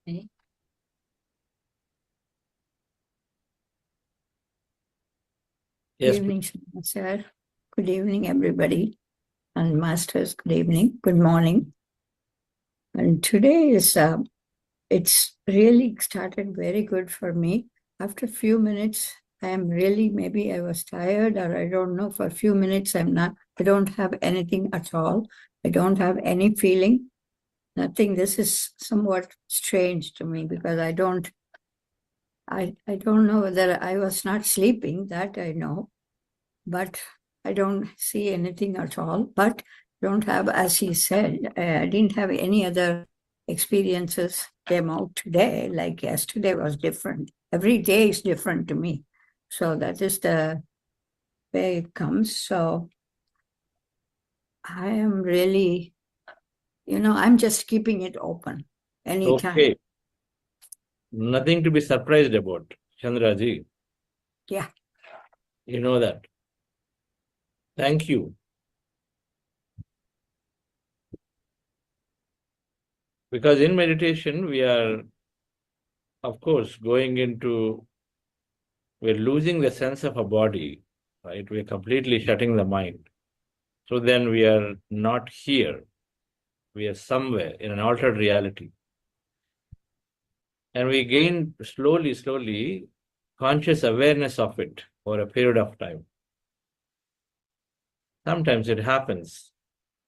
Okay. Good Yes, evening, sir. Good evening, everybody. And masters, good evening, good morning. And today is, it's really started very good for me. After a few minutes, I am really, maybe I was tired or I don't know, for a few minutes I don't have anything at all. I don't have any feeling, nothing. This is somewhat strange to me because I don't know whether I was not sleeping, that I know, but I don't see anything at all. But don't have, as he said, I didn't have any other experiences came out today, like yesterday was different. Every day is different to me. So that is the way it comes. So I am really, I'm just keeping it open anytime. okay. Nothing to be surprised about, Chandraji. Yeah. You know that. Thank you. Because in meditation, we are, of course, we're losing the sense of a body, right? We're completely shutting the mind. So then we are not here. We are somewhere in an altered reality. And we gain slowly, conscious awareness of it for a period of time. Sometimes it happens.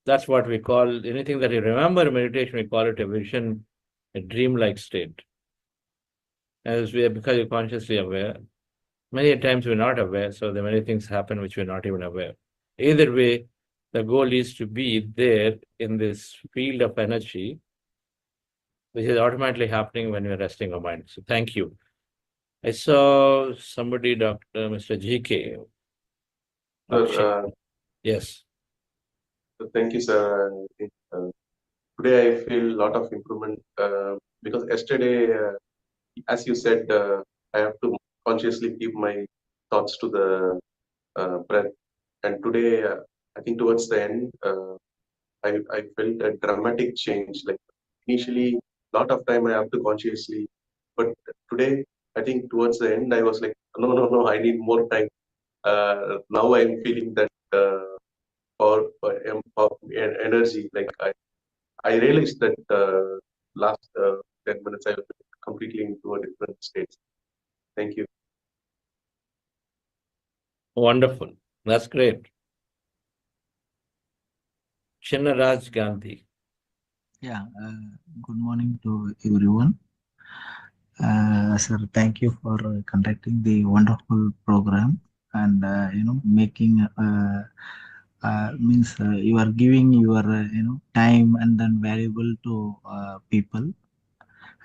That's what we call, anything that you remember in meditation, we call it a vision, a dreamlike state. Because you're consciously aware. Many times we're not aware, so there are many things happen which we're not even aware. Either way, the goal is to be there in this field of energy, which is automatically happening when we're resting our mind. So thank you. I saw somebody, Mr. GK. Yes. Thank you, sir. Today I feel a lot of improvement because yesterday, as you said, I have to consciously keep my thoughts to the breath. And today, I think towards the end, I felt a dramatic change. Like initially, a lot of time I have to consciously, but today, I think towards the end, I was like, no, I need more time. Now I'm feeling that power energy. Like I realized that last 10 minutes I was completely into a different state. Thank you. Wonderful. That's great. Chinnaraj Gandhi. Yeah, good morning to everyone. Sir, thank you for conducting the wonderful program and making means you are giving your time and then valuable to people.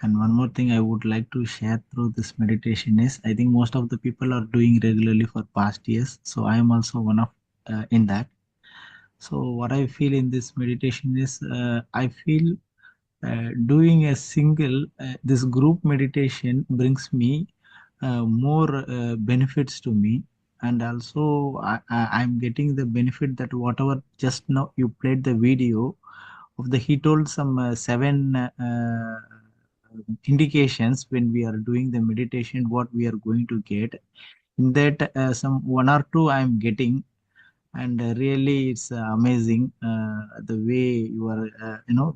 And one more thing I would like to share through this meditation is I think most of the people are doing regularly for past years. So I am also one of in that. So what I feel in this meditation is I feel doing a single, this group meditation brings me more benefits to me. and also I'm getting the benefit that whatever just now you played the video of the he told some 7 indications when we are doing the meditation what we are going to get. In that some 1 or 2 I'm getting, and really it's amazing the way you are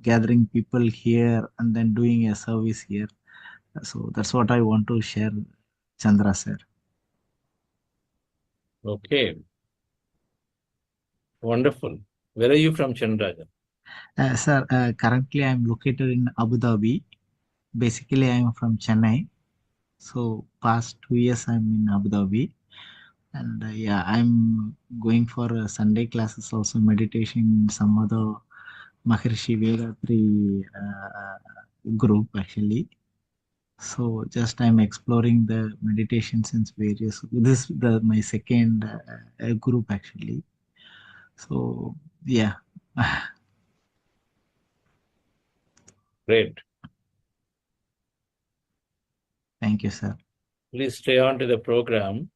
gathering people here and then doing a service here. So that's what I want to share, Chandra sir. Okay. Wonderful. Where are you from, Chandraja? Sir, currently I'm located in Abu Dhabi. Basically, I'm from Chennai. So past 2 years I'm in Abu Dhabi. And yeah, I'm going for Sunday classes, also meditation in some other Maharishi Vedatri group actually. So just I'm exploring the meditation since various. This is my second group actually. So yeah. Great. Thank you, sir. Please stay on to the program.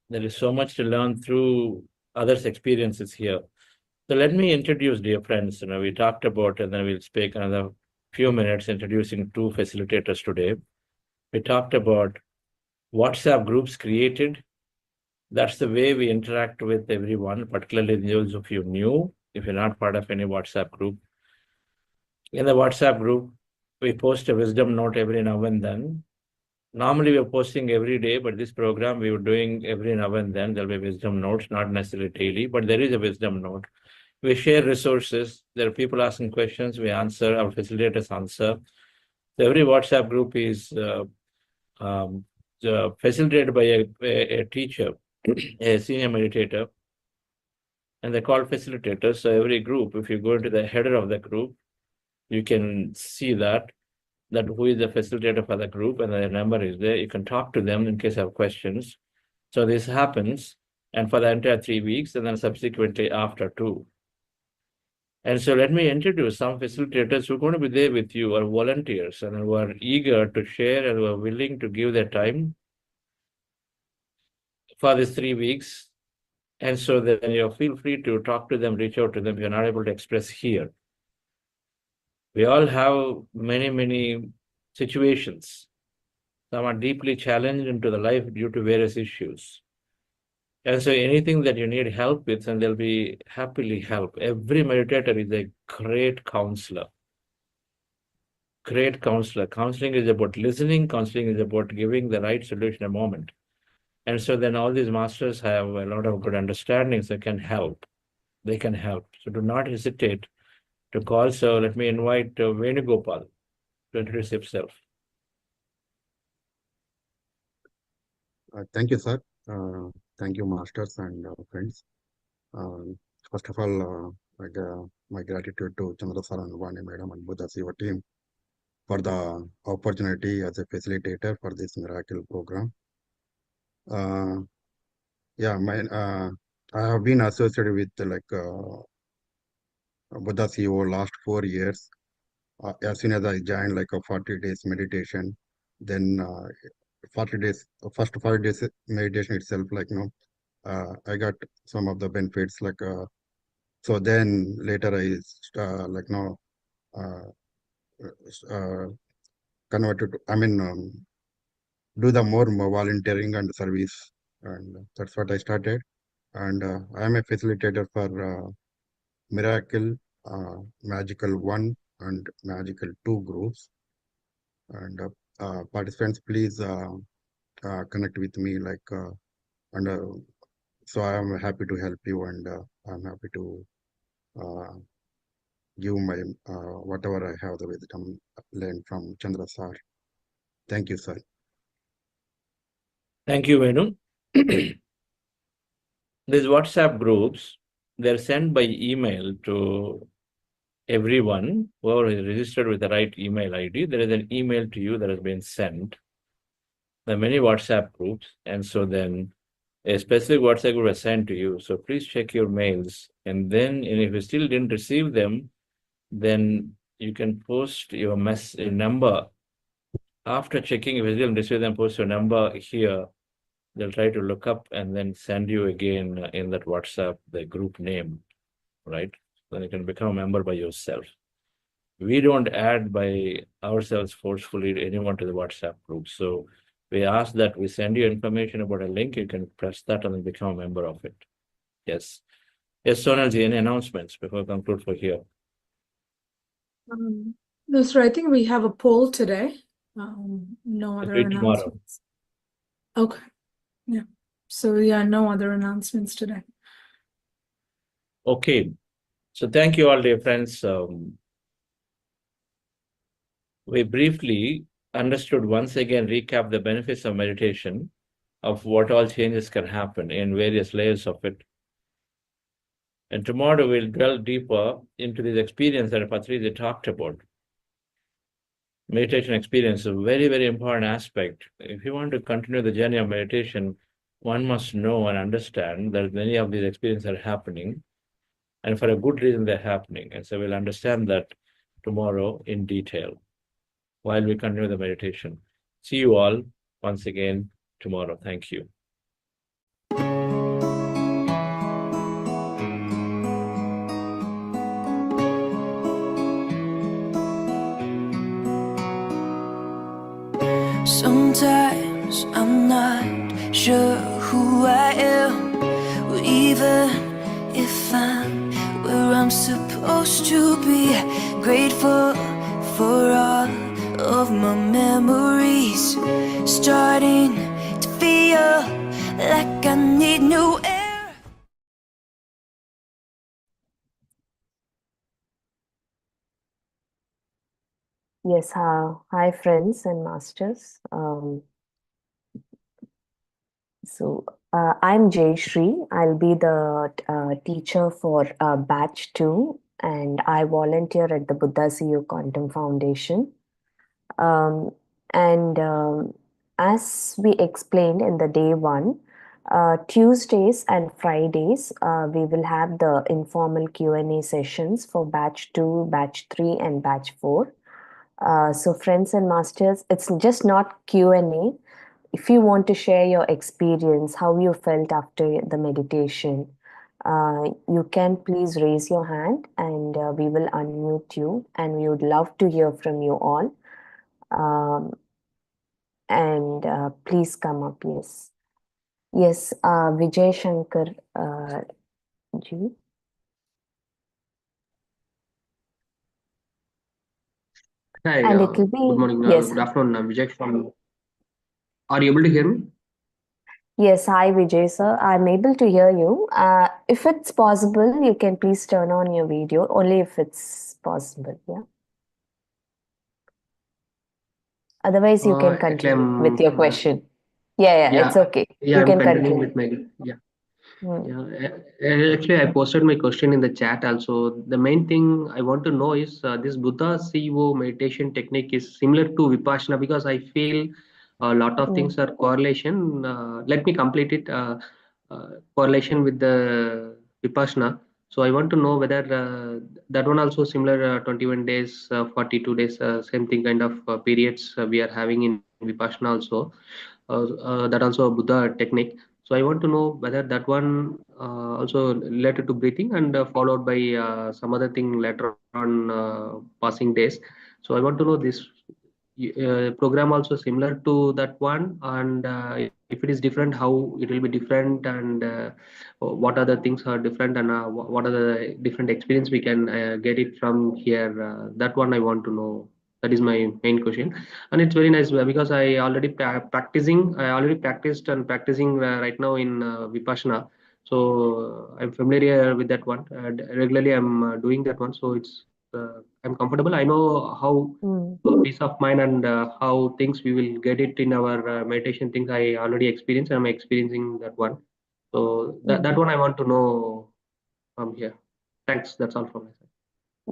There is so much to learn through others' experiences here. So let me introduce, dear friends. We talked about, and then we'll speak another few minutes introducing 2 facilitators today. We talked about WhatsApp groups created. That's the way we interact with everyone, particularly those of you new, if you're not part of any WhatsApp group. In the WhatsApp group, we post a wisdom note every now and then. Normally, we're posting every day, but this program we were doing every now and then. There'll be wisdom notes, not necessarily daily, but there is a wisdom note. We share resources. There are people asking questions. We answer. Our facilitators answer. So every WhatsApp group is facilitated by a teacher, a senior meditator, and they're called facilitators. So every group, if you go into the header of the group, you can see that who is the facilitator for the group, and their number is there. You can talk to them in case you have questions. So this happens, and for the entire 3 weeks, and then subsequently after 2. And so let me introduce some facilitators who are going to be there with you, are volunteers, and who are eager to share and who are willing to give their time for these 3 weeks. And so then you feel free to talk to them, reach out to them if you're not able to express here. We all have many, many situations. Some are deeply challenged into the life due to various issues. And so anything that you need help with, and they'll be happily help. Every meditator is a great counselor. Great counselor. Counseling is about listening. Counseling is about giving the right solution a moment. And so then all these masters have a lot of good understandings that can help. They can help. So do not hesitate to call. So let me invite Venugopal to introduce himself. Thank you, sir. Thank you, masters and friends. First of all, my gratitude to Chandra sir and Vani madam and Buddha Siva team for the opportunity as a facilitator for this miracle program. I have been associated with Buddha CEO last 4 years. As soon as I joined a 40 days meditation, then 40 days, first 5 days meditation itself, I got some of the benefits. So then later I converted to, do the more volunteering and service, and that's what I started. And I am a facilitator for Miracle, Magical 1 and Magical 2 groups. And participants, please connect with me. So I am happy to help you, and I'm happy to give my whatever I have the wisdom learned from Chandra sir. Thank you, sir. Thank you, Venu. These WhatsApp groups, they're sent by email to everyone who is registered with the right email ID. There is an email to you that has been sent. There are many WhatsApp groups, and so then a specific WhatsApp group was sent to you. So please check your mails, and then if you still didn't receive them, then you can post your number. After checking, if you didn't receive them, post your number here they'll try to look up and then send you again in that WhatsApp, the group name, right? Then you can become a member by yourself. We don't add by ourselves forcefully anyone to the WhatsApp group. So we ask that we send you information about a link, you can press that and then become a member of it. Yes. Yes, Sonalji, any announcements before I conclude for here? No, sir, I think we have a poll today. No other Do it tomorrow. announcements. Okay. Yeah. So yeah, no other announcements today. Okay. So thank you all, dear friends. We briefly understood once again, recap the benefits of meditation, of what all changes can happen in various layers of it. And tomorrow we'll delve deeper into this experience that Patricia talked about. Meditation experience is a very, very important aspect. If you want to continue the journey of meditation, one must know and understand that many of these experiences are happening, and for a good reason they're happening. And so we'll understand that tomorrow in detail while we continue the meditation. See you all once again tomorrow. Thank you. Sometimes I'm not sure who I am, or even if I'm where I'm supposed to be. Grateful for all of my memories, starting to feel like I need new air. Yes, hi friends and masters. I'm Jay Shri. I'll be the teacher for batch 2, and I volunteer at the Buddha CEO Quantum Foundation. As we explained in the day 1, Tuesdays and Fridays, we will have the informal Q&A sessions for batch 2, batch 3, and batch 4. So friends and masters, it's just not Q&A. If you want to share your experience, how you felt after the meditation, you can please raise your hand and we will unmute you, and we would love to hear from you all. Please come up, yes. Yes, Vijay Shankar ji. Hi, And it will be, good morning, yes, good afternoon. I'm Vijay from. Are you able to hear me? yes, hi Vijay sir. I'm able to hear you. If it's possible, you can please turn on your video, only if it's possible, yeah. Otherwise, you can Actually, continue with your I'm. question. Yeah, Yeah, it's okay. yeah, You I'm can continuing continue. with my. Yeah, Hmm. yeah. Actually, I posted my question in the chat also. The main thing I want to know is this Buddha CEO meditation technique is similar to Vipassana, because I feel a lot of things are correlation. Let me complete it. Correlation with the Vipassana. So I want to know whether that one also similar 21 days, 42 days, same thing kind of periods we are having in Vipassana also. That also a Buddha technique. So I want to know whether that one also related to breathing and followed by some other thing later on passing days. So I want to know this program also similar to that one, and if it is different, how it will be different, and what other things are different, and what are the different experience we can get it from here. That one I want to know. That is my main question, and it's very nice because I already practicing. I already practiced and practicing right now in Vipassana, so I'm familiar with that one. Regularly, I'm doing that one, so it's I'm comfortable. I know how peace of mind and how things we will get it in our meditation things. I already experienced, and I'm experiencing that one. So that one I want to know from here. Thanks. That's all from my side.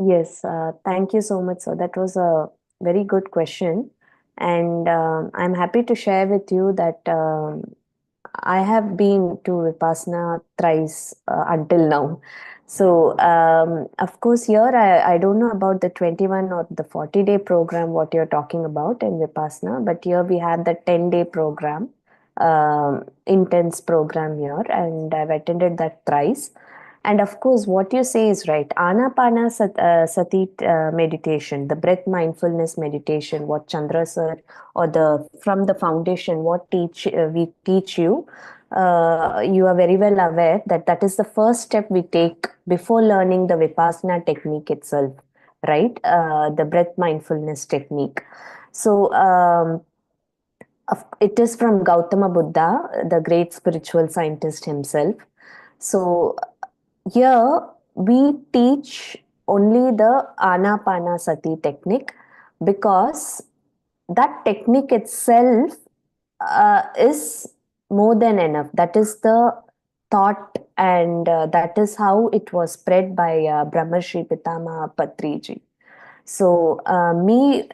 Yes, thank you so much, sir. That was a very good question. And I'm happy to share with you that I have been to Vipassana thrice until now. So, of course, here I don't know about the 21 or the 40-day program, what you're talking about in Vipassana, but here we have the 10-day program. intense program here, and I've attended that thrice. And of course, what you say is right. Sati meditation, the breath mindfulness meditation, what Chandra sir or from the foundation, what we teach you. You are very well aware that that is the first step we take before learning the Vipassana technique itself, right? The breath mindfulness technique. So it is from Gautama Buddha, the great spiritual scientist himself. So here we teach only the Anapanasati technique because that technique itself is more than enough. That is the thought, and that is how it was spread by Brahmarshi Pitamaha Patriji. So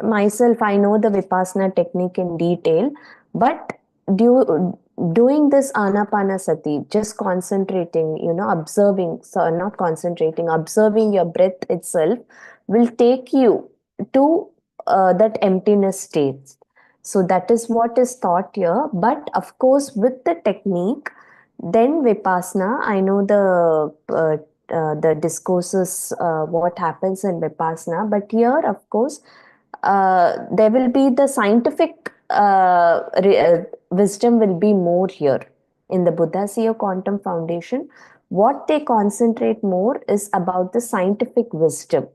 myself, I know the Vipassana technique in detail, but doing this Anapanasati, just concentrating, observing, so not concentrating, observing your breath itself will take you to that emptiness state. So that is what is taught here. But of course, with the technique, then Vipassana, I know the discourses, what happens in Vipassana, but here, of course, there will be the scientific wisdom will be more here. In the Buddha CEO Quantum Foundation, what they concentrate more is about the scientific wisdom.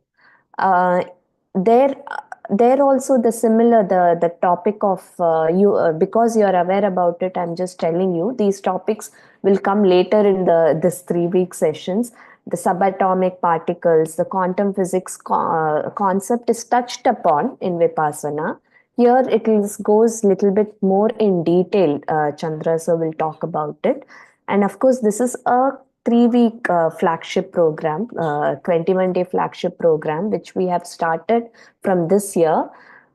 There also the similar, the topic of because you are aware about it, I'm just telling you, these topics will come later in this 3-week sessions. The subatomic particles, the quantum physics concept is touched upon in Vipassana. Here it goes little bit more in detail. Chandra sir will talk about it. And of course, this is a 3-week flagship program, 21-day flagship program, which we have started from this year.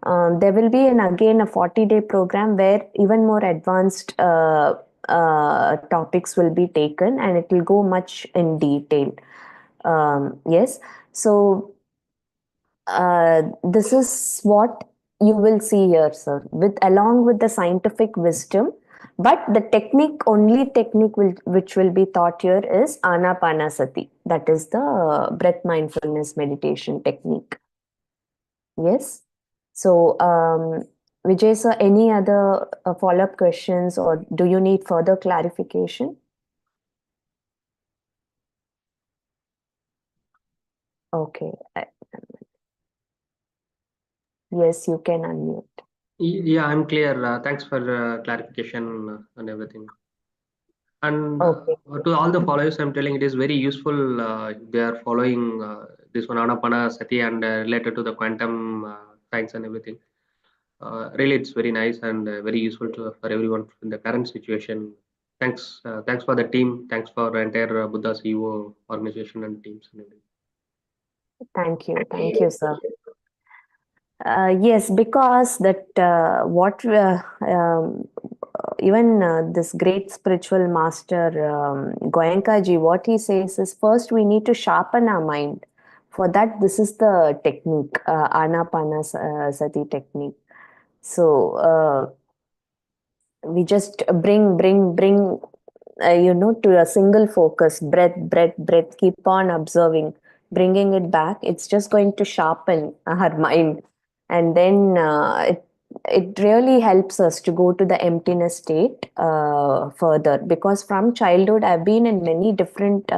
There will be again a 40-day program where even more advanced topics will be taken, and it will go much in detail. Yes, so this is what you will see here, sir, along with the scientific wisdom. But the only technique which will be taught here is Anapanasati. That is the breath mindfulness meditation technique. Yes. So, Vijay sir, any other follow-up questions, or do you need further clarification? Okay. Yes, you can unmute. Yeah, I'm clear. Thanks for clarification and everything. And to all the followers, I'm telling it is very useful. They are following this one Anapanasati and related to the quantum science and everything. Really, it's very nice and very useful for everyone in the current situation. Thanks for the team. Thanks for the entire Buddha CEO organization and teams and everything. Thank you, sir. Yes, because that even this great spiritual master Goenka ji, what he says is, first we need to sharpen our mind. For that, this is the technique, Anapanasati technique. So we just bring to a single focus, breath, keep on observing, bringing it back. It's just going to sharpen our mind. And then it really helps us to go to the emptiness state further. Because from childhood, I've been in many different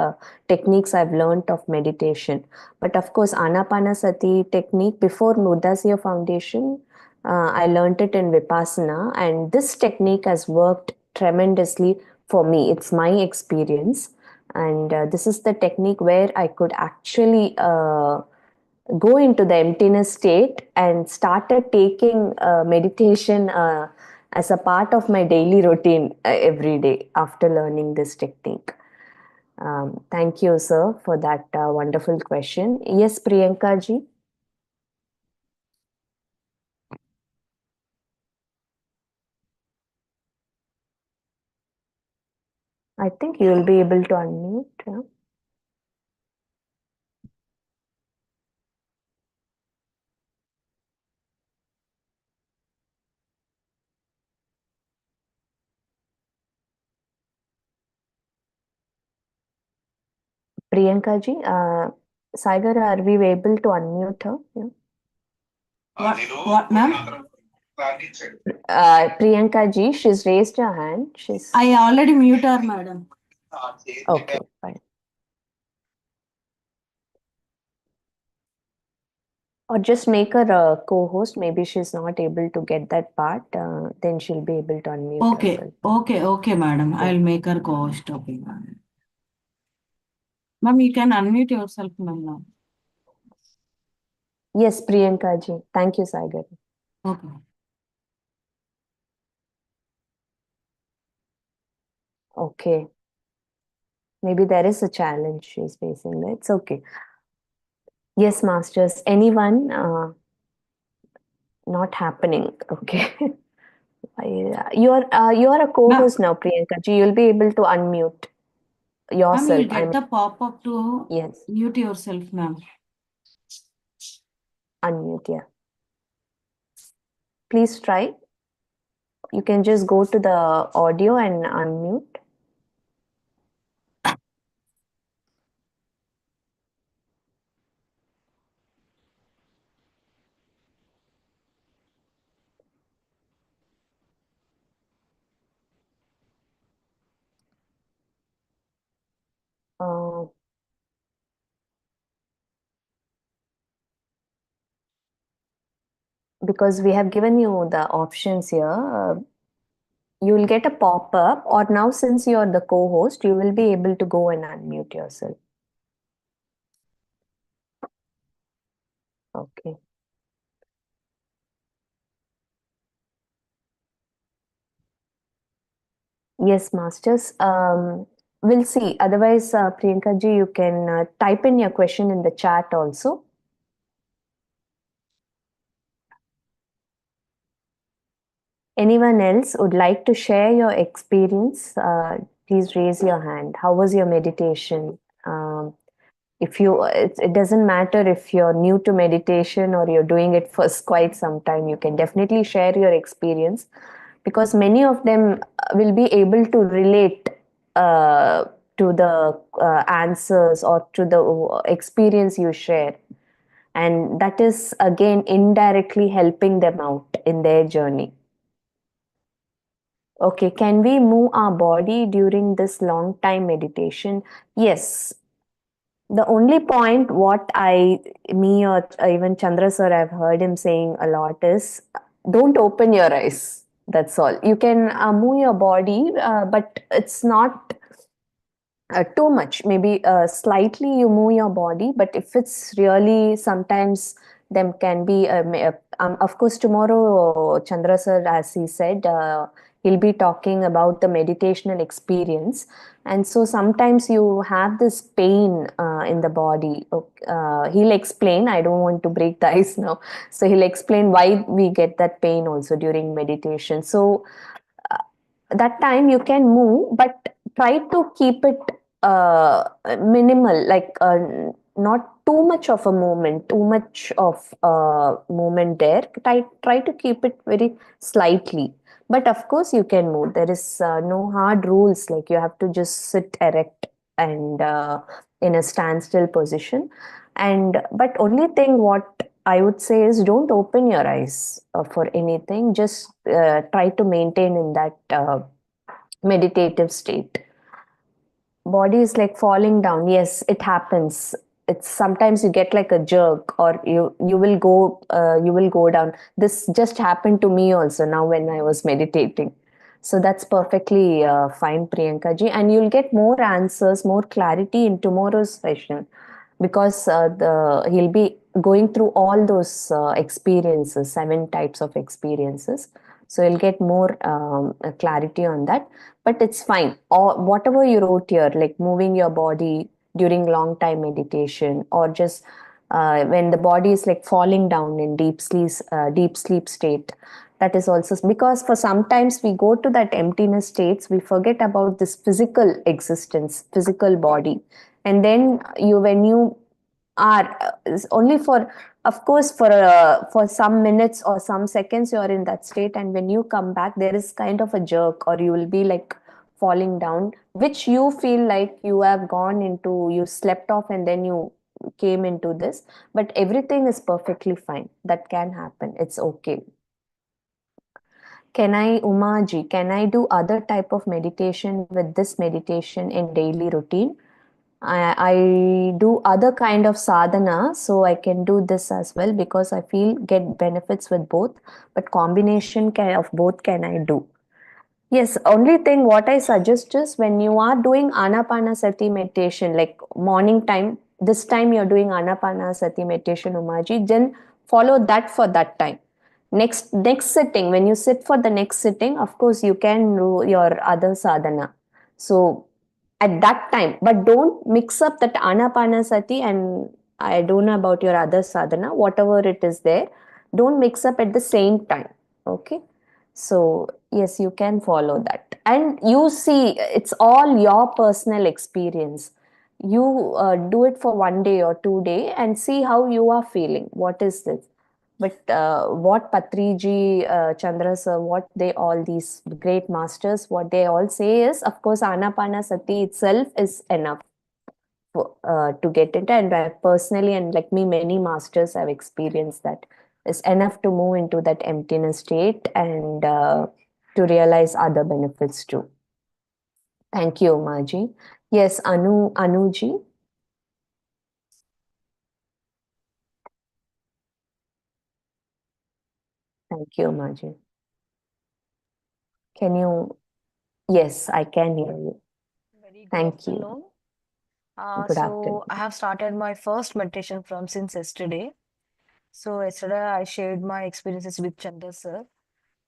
techniques I've learned of meditation. But of course, Anapanasati technique, before Buddha CEO Foundation, I learned it in Vipassana. And this technique has worked tremendously for me. It's my experience. And this is the technique where I could actually go into the emptiness state and started taking meditation as a part of my daily routine every day after learning this technique. Thank you, sir, for that wonderful question. Yes, Priyanka ji. I think you will be able to unmute. Yeah? Priyanka ji, Sagar, are we able to unmute her? Yeah. What, ma'am? Priyanka ji, she's raised her hand. I already mute her, madam. Okay, fine. Or just make her a co-host. Maybe she's not able to get that part. Then she'll be able to unmute Okay, herself. okay, madam. I'll make her co-host. Okay, ma'am. Ma'am, you can unmute yourself, ma'am, now. Yes, Priyanka ji. Thank you, Sagar. Okay. Okay. Maybe there is a challenge she's facing. It's okay. Yes, masters. Anyone? Not happening. Okay. You're a co-host now, Priyanka ji. You'll be able to unmute Ma'am, yourself. you'll get the pop-up to Yes, mute yourself, ma'am. unmute. Yeah. Please try. You can just go to the audio and unmute. Because we have given you the options here. You will get a pop-up, or now since you're the co-host, you will be able to go and unmute yourself. Okay. Yes, masters. We'll see. Otherwise, Priyanka ji, you can type in your question in the chat also. Anyone else would like to share your experience? Please raise your hand. How was your meditation? If you, it doesn't matter if you're new to meditation or you're doing it for quite some time, you can definitely share your experience, because many of them will be able to relate to the answers or to the experience you share. And that is again indirectly helping them out in their journey. Okay, can we move our body during this long time meditation? Yes. The only point what me or even Chandra sir, I've heard him saying a lot is, don't open your eyes. That's all. You can move your body, but it's not too much. Maybe slightly you move your body, but if it's really sometimes them can be, of course, tomorrow, Chandra sir, as he said, he'll be talking about the meditational experience. And so sometimes you have this pain in the body. He'll explain. I don't want to break the ice now. So he'll explain why we get that pain also during meditation. So that time you can move, but try to keep it minimal, like not too much of a movement, there. Try to keep it very slightly. But of course, you can move. There is no hard rules, like you have to just sit erect and in a standstill position. But only thing what I would say is, don't open your eyes for anything. Just try to maintain in that meditative state. Body is like falling down. Yes, it happens. It's sometimes you get like a jerk, or you will go down. This just happened to me also now when I was meditating. So that's perfectly fine, Priyanka ji, and you'll get more answers, more clarity in tomorrow's session, because he'll be going through all those experiences, 7 types of experiences. So you'll get more clarity on that. But it's fine. Or whatever you wrote here, like moving your body during long time meditation, or just when the body is like falling down in deep sleep state. That is also because for sometimes we go to that emptiness states, we forget about this physical existence, physical body. And then when you are only for, of course, for some minutes or some seconds, you're in that state. And when you come back, there is kind of a jerk, or you will be like falling down, which you feel like you have gone into, you slept off and then you came into this, but everything is perfectly fine. That can happen. It's okay. Umaji, can I do other type of meditation with this meditation in daily routine? I do other kind of sadhana, so I can do this as well because I feel get benefits with both, but combination of both can I do? Yes, only thing what I suggest is when you are doing Anapanasati meditation, like morning time, this time you're doing Anapanasati meditation, Umaji, then follow that for that time. Next sitting, when you sit for the next sitting, of course you can do your other sadhana. So at that time, but don't mix up that Anapanasati and I don't know about your other sadhana, whatever it is there, don't mix up at the same time. Okay. So yes, you can follow that. And you see, it's all your personal experience. You do it for 1 day or 2 day and see how you are feeling. What is this? But what Patriji, Chandra sir, what they all these great masters, what they all say is, of course, Anapanasati itself is enough to get it. And I personally, and like me, many masters have experienced that. Is enough to move into that emptiness state and to realize other benefits too. Thank you, Umaji. Yes, Anuji. Thank you, Umaji. Can you? Yes, I can hear you. Very good Thank you. afternoon. Good So afternoon. I have started my first meditation from since yesterday. So yesterday I shared my experiences with Chandra sir.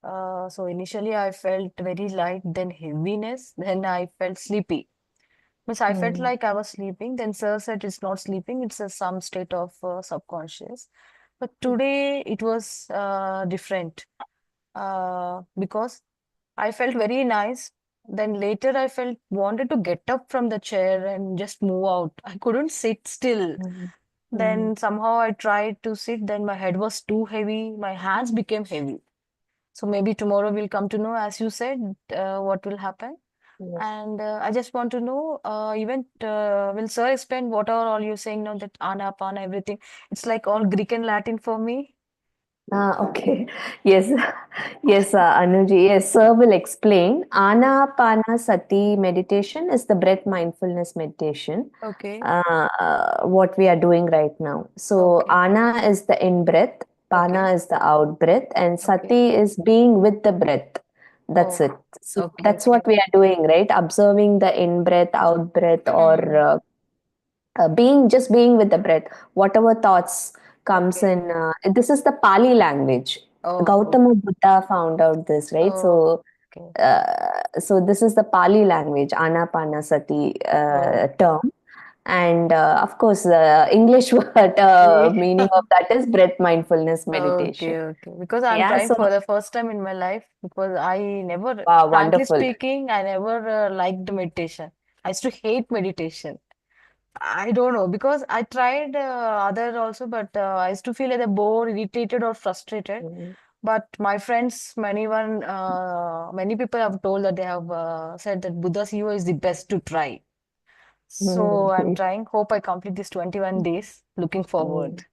So initially I felt very light, then heaviness, then I felt sleepy. Means I felt like I was sleeping. Then sir said it's not sleeping, it's some state of subconscious. But today it was different because I felt very nice. Then later I felt wanted to get up from the chair and just move out. I couldn't sit still. Then somehow I tried to sit, then my head was too heavy, my hands became heavy. So maybe tomorrow we'll come to know, as you said, what will happen. Yes. And I just want to know, even will sir explain what are all you saying now that Anapana, everything? It's like all Greek and Latin for me. Okay. Yes. Yes, Anuji. Yes, sir will explain. Anapanasati meditation is the breath mindfulness meditation. Okay. What we are doing right now. So, Okay. Ana is the in breath, Pana is the out breath, and Sati is being with the breath. That's Oh, it. So, okay, that's okay. what we are doing, right? Observing the in breath, out breath, or just being with the breath. Whatever thoughts comes Okay. in. This is the Pali language. Oh, Gautama Buddha found out this, right? oh, okay. So this is the Pali language, Anapanasati term. And of course, the English word meaning of that is breath mindfulness meditation. Okay. Because I'm Yeah, trying so for the first time in my life because I never, wow, frankly wonderful. speaking, I never liked meditation. I used to hate meditation. I don't know because I tried other also, but I used to feel either bored, irritated, or frustrated. But my friends, many people have told that they have said that Buddha CEO is the best to try. So I'm trying. Hope I complete this 21 days. Looking forward.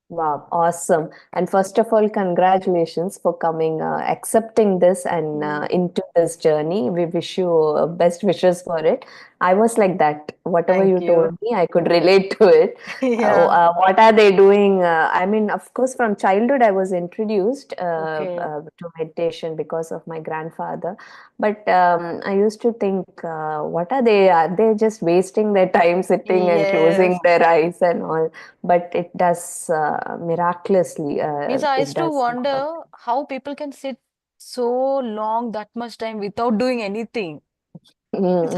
Wow, awesome. And first of all, congratulations for coming, accepting this and into this journey. We wish you best wishes for it. I was like that. Whatever Thank you you. told me, I could relate to it. Yeah. What are they doing? I mean, of course, from childhood, I was introduced Okay. to meditation because of my grandfather. But I used to think, what are they? Are they just wasting their time sitting and closing Yes. their eyes and all? But it does miraculously. Means I It used to does. wonder how people can sit so long, that much time without doing anything. Means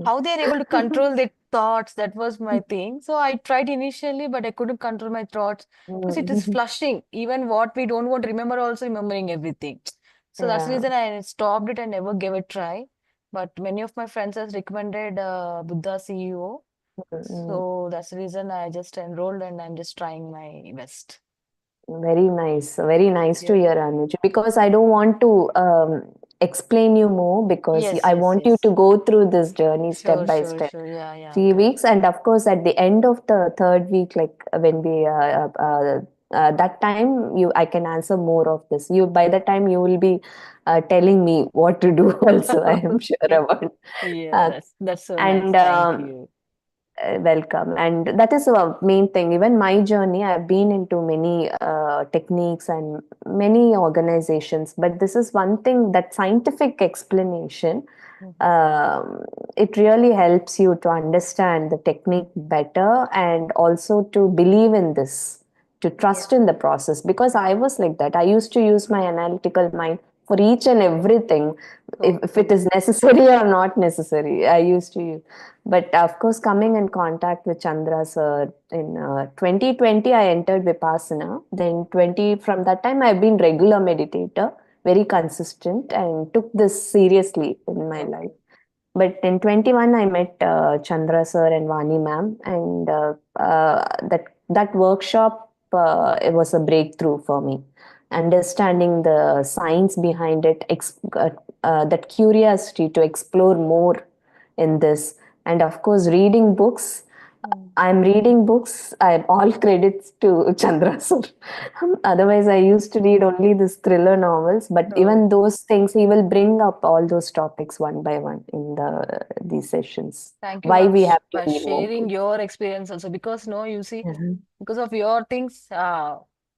how they are able to control their thoughts. That was my thing. So I tried initially, but I couldn't control my thoughts because it is flushing. Even what we don't want to remember, also remembering everything. So that's the Yeah. reason I stopped it and never gave it a try. But many of my friends has recommended Buddha CEO. So that's the reason I just enrolled and I'm just trying my best. Very nice. Very nice to Yeah. hear, Anuj. Because I don't want to explain you more because Yes, I yes, want you yes. to go through this journey step Sure, by sure, step. sure. Yeah, yeah. 3 weeks, and of course, at the end of the third week, like when we that time, I can answer more of this. By the time you will be telling me what to do. Also, I am sure about. Yeah, Uh, that's so nice. and Thank you. welcome. And that is a main thing. Even my journey, I've been into many techniques and many organizations, but this is one thing, that scientific explanation, it really helps you to understand the technique better and also to believe in this, to trust in the process. Because I was like that. I used to use my analytical mind for each and everything, if it is necessary or not necessary. I used to use. But of course, coming in contact with Chandra sir in 2020, I entered Vipassana. Then from that time, I've been regular meditator, very consistent, and took this seriously in my life. But in 21, I met Chandra sir and Vani ma'am, and that workshop, it was a breakthrough for me. Understanding the science behind it, that curiosity to explore more in this, and of course, reading books. I'm reading books. I'm all credits to Chandra sir. Otherwise, I used to read only these thriller novels. But even those things, he will bring up all those topics one by one in these sessions. Thank you, Why ma'am, we have to for read more sharing books. your experience also. Because no, you see, Mhm. because of your things,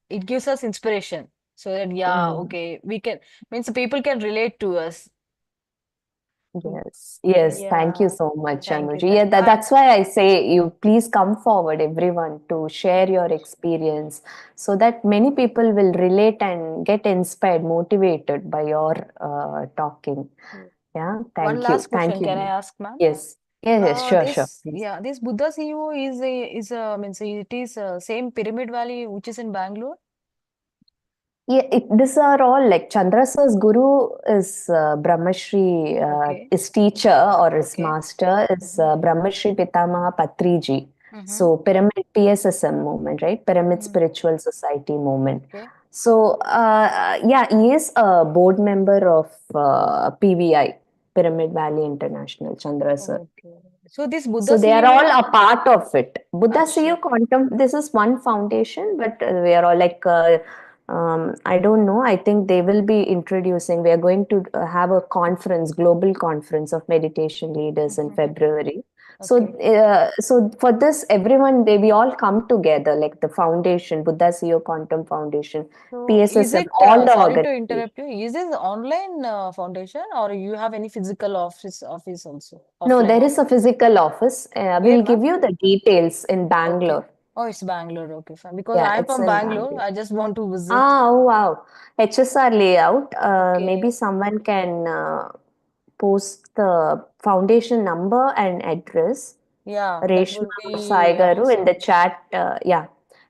it gives us inspiration. So that yeah, Mm. okay, we can means people can relate to us. Yes, thank you Yeah, so much, thank you. Anuji. Yeah, that's why I say you please come forward, everyone, to share your experience so that many people will relate and get inspired, motivated by your talking. Yeah, One thank you. last question, Thank you. can I ma'am. ask, ma'am? Yes, yes, sure, sure. Please. This Buddha CEO is a means it is same Pyramid Valley which is in Bangalore. Yeah, these are all like Chandra sir's guru is Brahmashri, his teacher or his master is Brahmashri Pitamaha Patriji. So Pyramid PSSM movement, right? Pyramid Spiritual Society movement. So yeah, he is a board member of PVI, Pyramid Valley International, Chandra sir. So this Buddha So they are CEO. all a part of it. Buddha CEO Quantum, this is one foundation, but we are all like, I don't know. I think they will be introducing, we are going to have a conference, global conference of meditation leaders in February. So, so for this, everyone, we all come together, like the foundation, Buddha CEO Quantum Foundation, So is PSSM, it, all the sorry to organizations. interrupt you, is this online foundation or you have any physical office also? No, Offline? there is a physical office. Where, We'll ma'am? give you the details in Bangalore. Oh, it's Bangalore. Okay, fine. Because Yeah, I'm it's from in Bangalore. Bangalore. I just want to visit. Oh, wow. HSR layout. Okay. Maybe someone can post the foundation number and address. Yeah, that Reshma would or be Sai Garu in the awesome. chat. Yeah.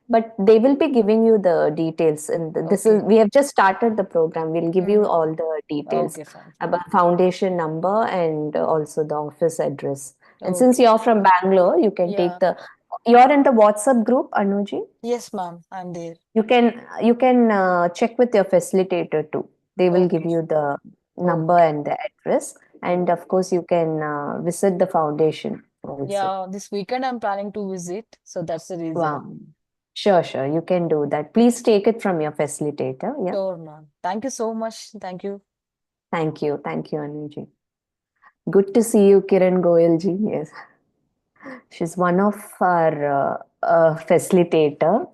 But they will be giving you the details. And this is, we have just started the program. We'll give you all the details Okay, fine. about foundation number and also the office address. And Okay. since you're from Bangalore, you can Yeah. take you're in the WhatsApp group, Anuji? Yes, ma'am. I'm there. You can check with your facilitator too. They will give you the number and the address, and of course you can visit the foundation also. Yeah, this weekend I'm planning to visit. So that's the reason. Wow. Sure, sure. You can do that. Please take it from your facilitator. Yeah. Sure, ma'am. Thank you so much. Thank you. Thank you. Thank you, Anuji. Good to see you, Kiran Goyalji. Yes. She's one of our facilitator.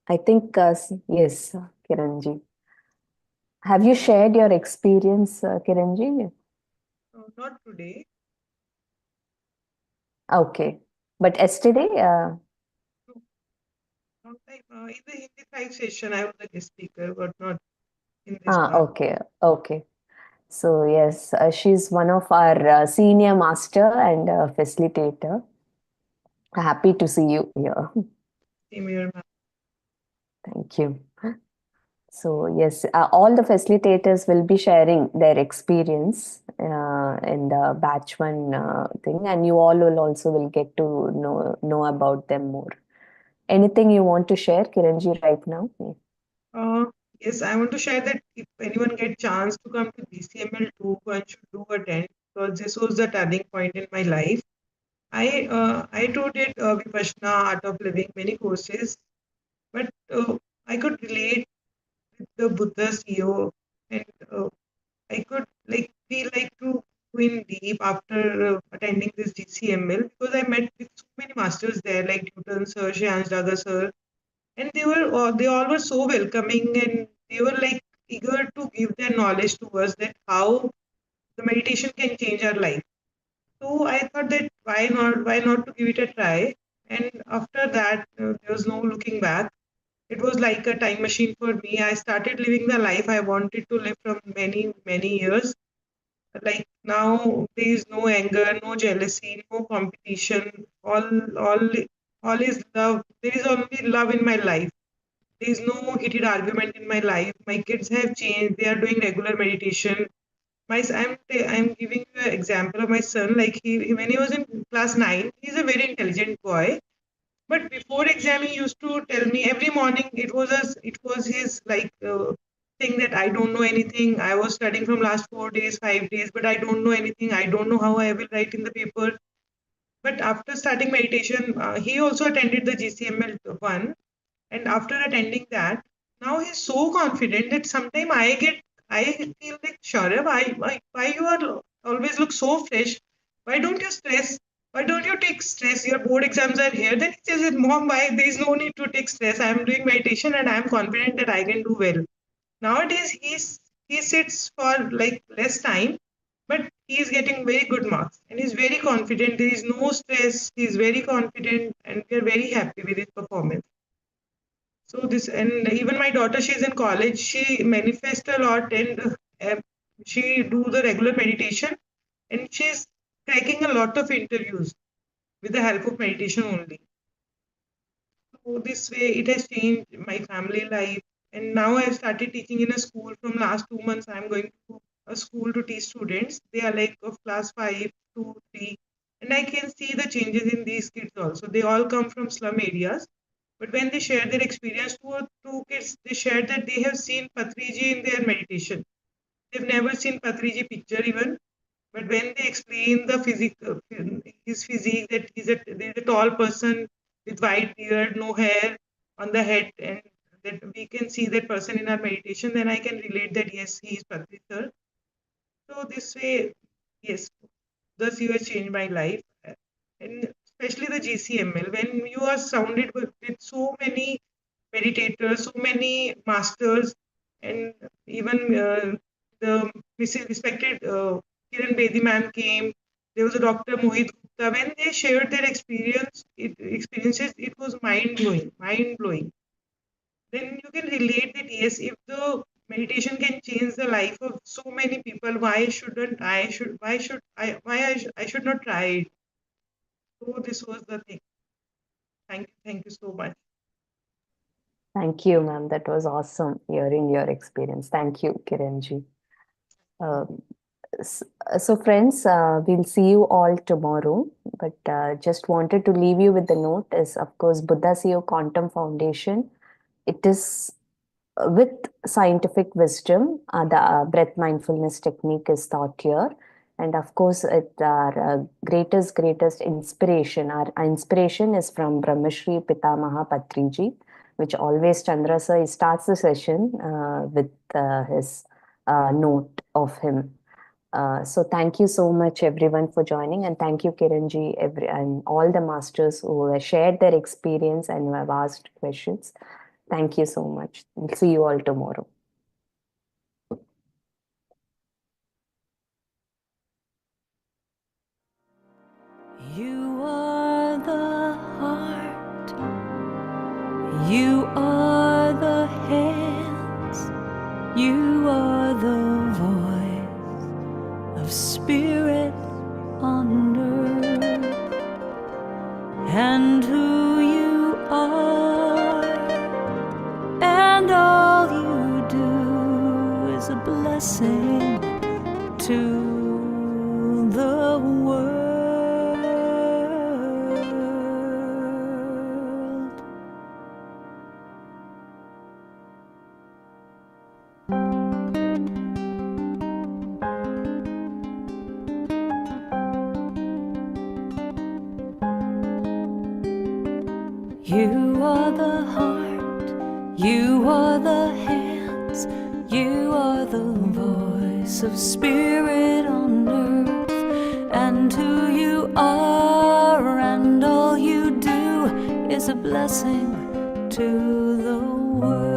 I think, yes, Kiranji. Have you shared your experience, Kiranji? Not today. Okay. But yesterday? Not like, in the Hindi side session, I was a guest speaker, but not in this part. Okay. Okay. So, yes, she's one of our senior master and facilitator. Happy to see you here. Same here, ma'am. Thank you. So, yes, all the facilitators will be sharing their experience in the batch one thing, and you all will also will get to know about them more. Anything you want to share, Kiranji, right now? Yes, I want to share that if anyone get chance to come to GCML 2, one should do attend because this was the turning point in my life. I too did Vipassana, Art of Living, many courses, but I could relate with the Buddha CEO, and I could feel like to go in deep after attending this GCML because I met with so many masters there, like Newton sir, Shyash Daga sir, and they all were so welcoming, and they were like eager to give their knowledge to us that how the meditation can change our life. So I thought that why not to give it a try. And after that, there was no looking back. It was like a time machine for me. I started living the life I wanted to live from many years. Like now, there is no anger, no jealousy, no competition. All is love. There is only love in my life. There is no heated argument in my life. My kids have changed. They are doing regular meditation. I'm giving you an example of my son. Like when he was in class 9, he's a very intelligent boy. But before exam, he used to tell me every morning. It was his thing that I don't know anything. I was studying from last 4 days, 5 days, but I don't know anything. I don't know how I will write in the paper. But after starting meditation, he also attended the GCML 1, and after attending that, now he's so confident that sometimes I feel like, Shaurya, why you are always look so fresh? Why don't you stress? Why don't you take stress? Your board exams are here. Then he says, Mom, why there is no need to take stress. I am doing meditation and I am confident that I can do well. Nowadays, he sits for like less time, but he is getting very good marks and he's very confident. There is no stress. He is very confident, and we are very happy with his performance. So this, and even my daughter, she's in college. She manifests a lot, and she do the regular meditation, and she's cracking a lot of interviews with the help of meditation only. So this way, it has changed my family life. And now I've started teaching in a school. From last 2 months, I'm going to a school to teach students. They are like of class 5, 2, 3, and I can see the changes in these kids also. They all come from slum areas. But when they share their experience, two kids, they shared that they have seen Patriji in their meditation. They've never seen Patriji picture even. But when they explain the his physique, that he's a tall person with white beard, no hair on the head, and that we can see that person in our meditation, then I can relate that yes, he is Patri sir. So this way, yes, thus you have changed my life. And especially the GCML, when you are surrounded with so many meditators, so many masters, and even the respected Kiran Bedi ma'am came. There was a Dr. Mohit Gupta. When they shared their experiences, it was mind blowing. Then you can relate that yes, if the meditation can change the life of so many people, why shouldn't I? I should not try it. So this was the thing. Thank you so much. Thank you, ma'am. That was awesome hearing your experience. Thank you, Kiranji. So friends, we'll see you all tomorrow, but just wanted to leave you with the note is, of course, Buddha CEO Quantum Foundation. It is with scientific wisdom, the breath mindfulness technique is taught here. And of course, our greatest inspiration, our inspiration is from Brahmashri Pitamaha Patriji, which always Chandra sir starts the session with his note of him. So thank you so much everyone for joining, and thank you Kiranji and all the masters who have shared their experience and who have asked questions. Thank you so much. We'll see you all tomorrow. You are the heart, you are the hands, you are the voice of spirit on earth, and who you are, and all you do is a blessing to the world. You are the heart, you are the hands, you are the voice of spirit on earth, and who you are and all you do is a blessing to the world.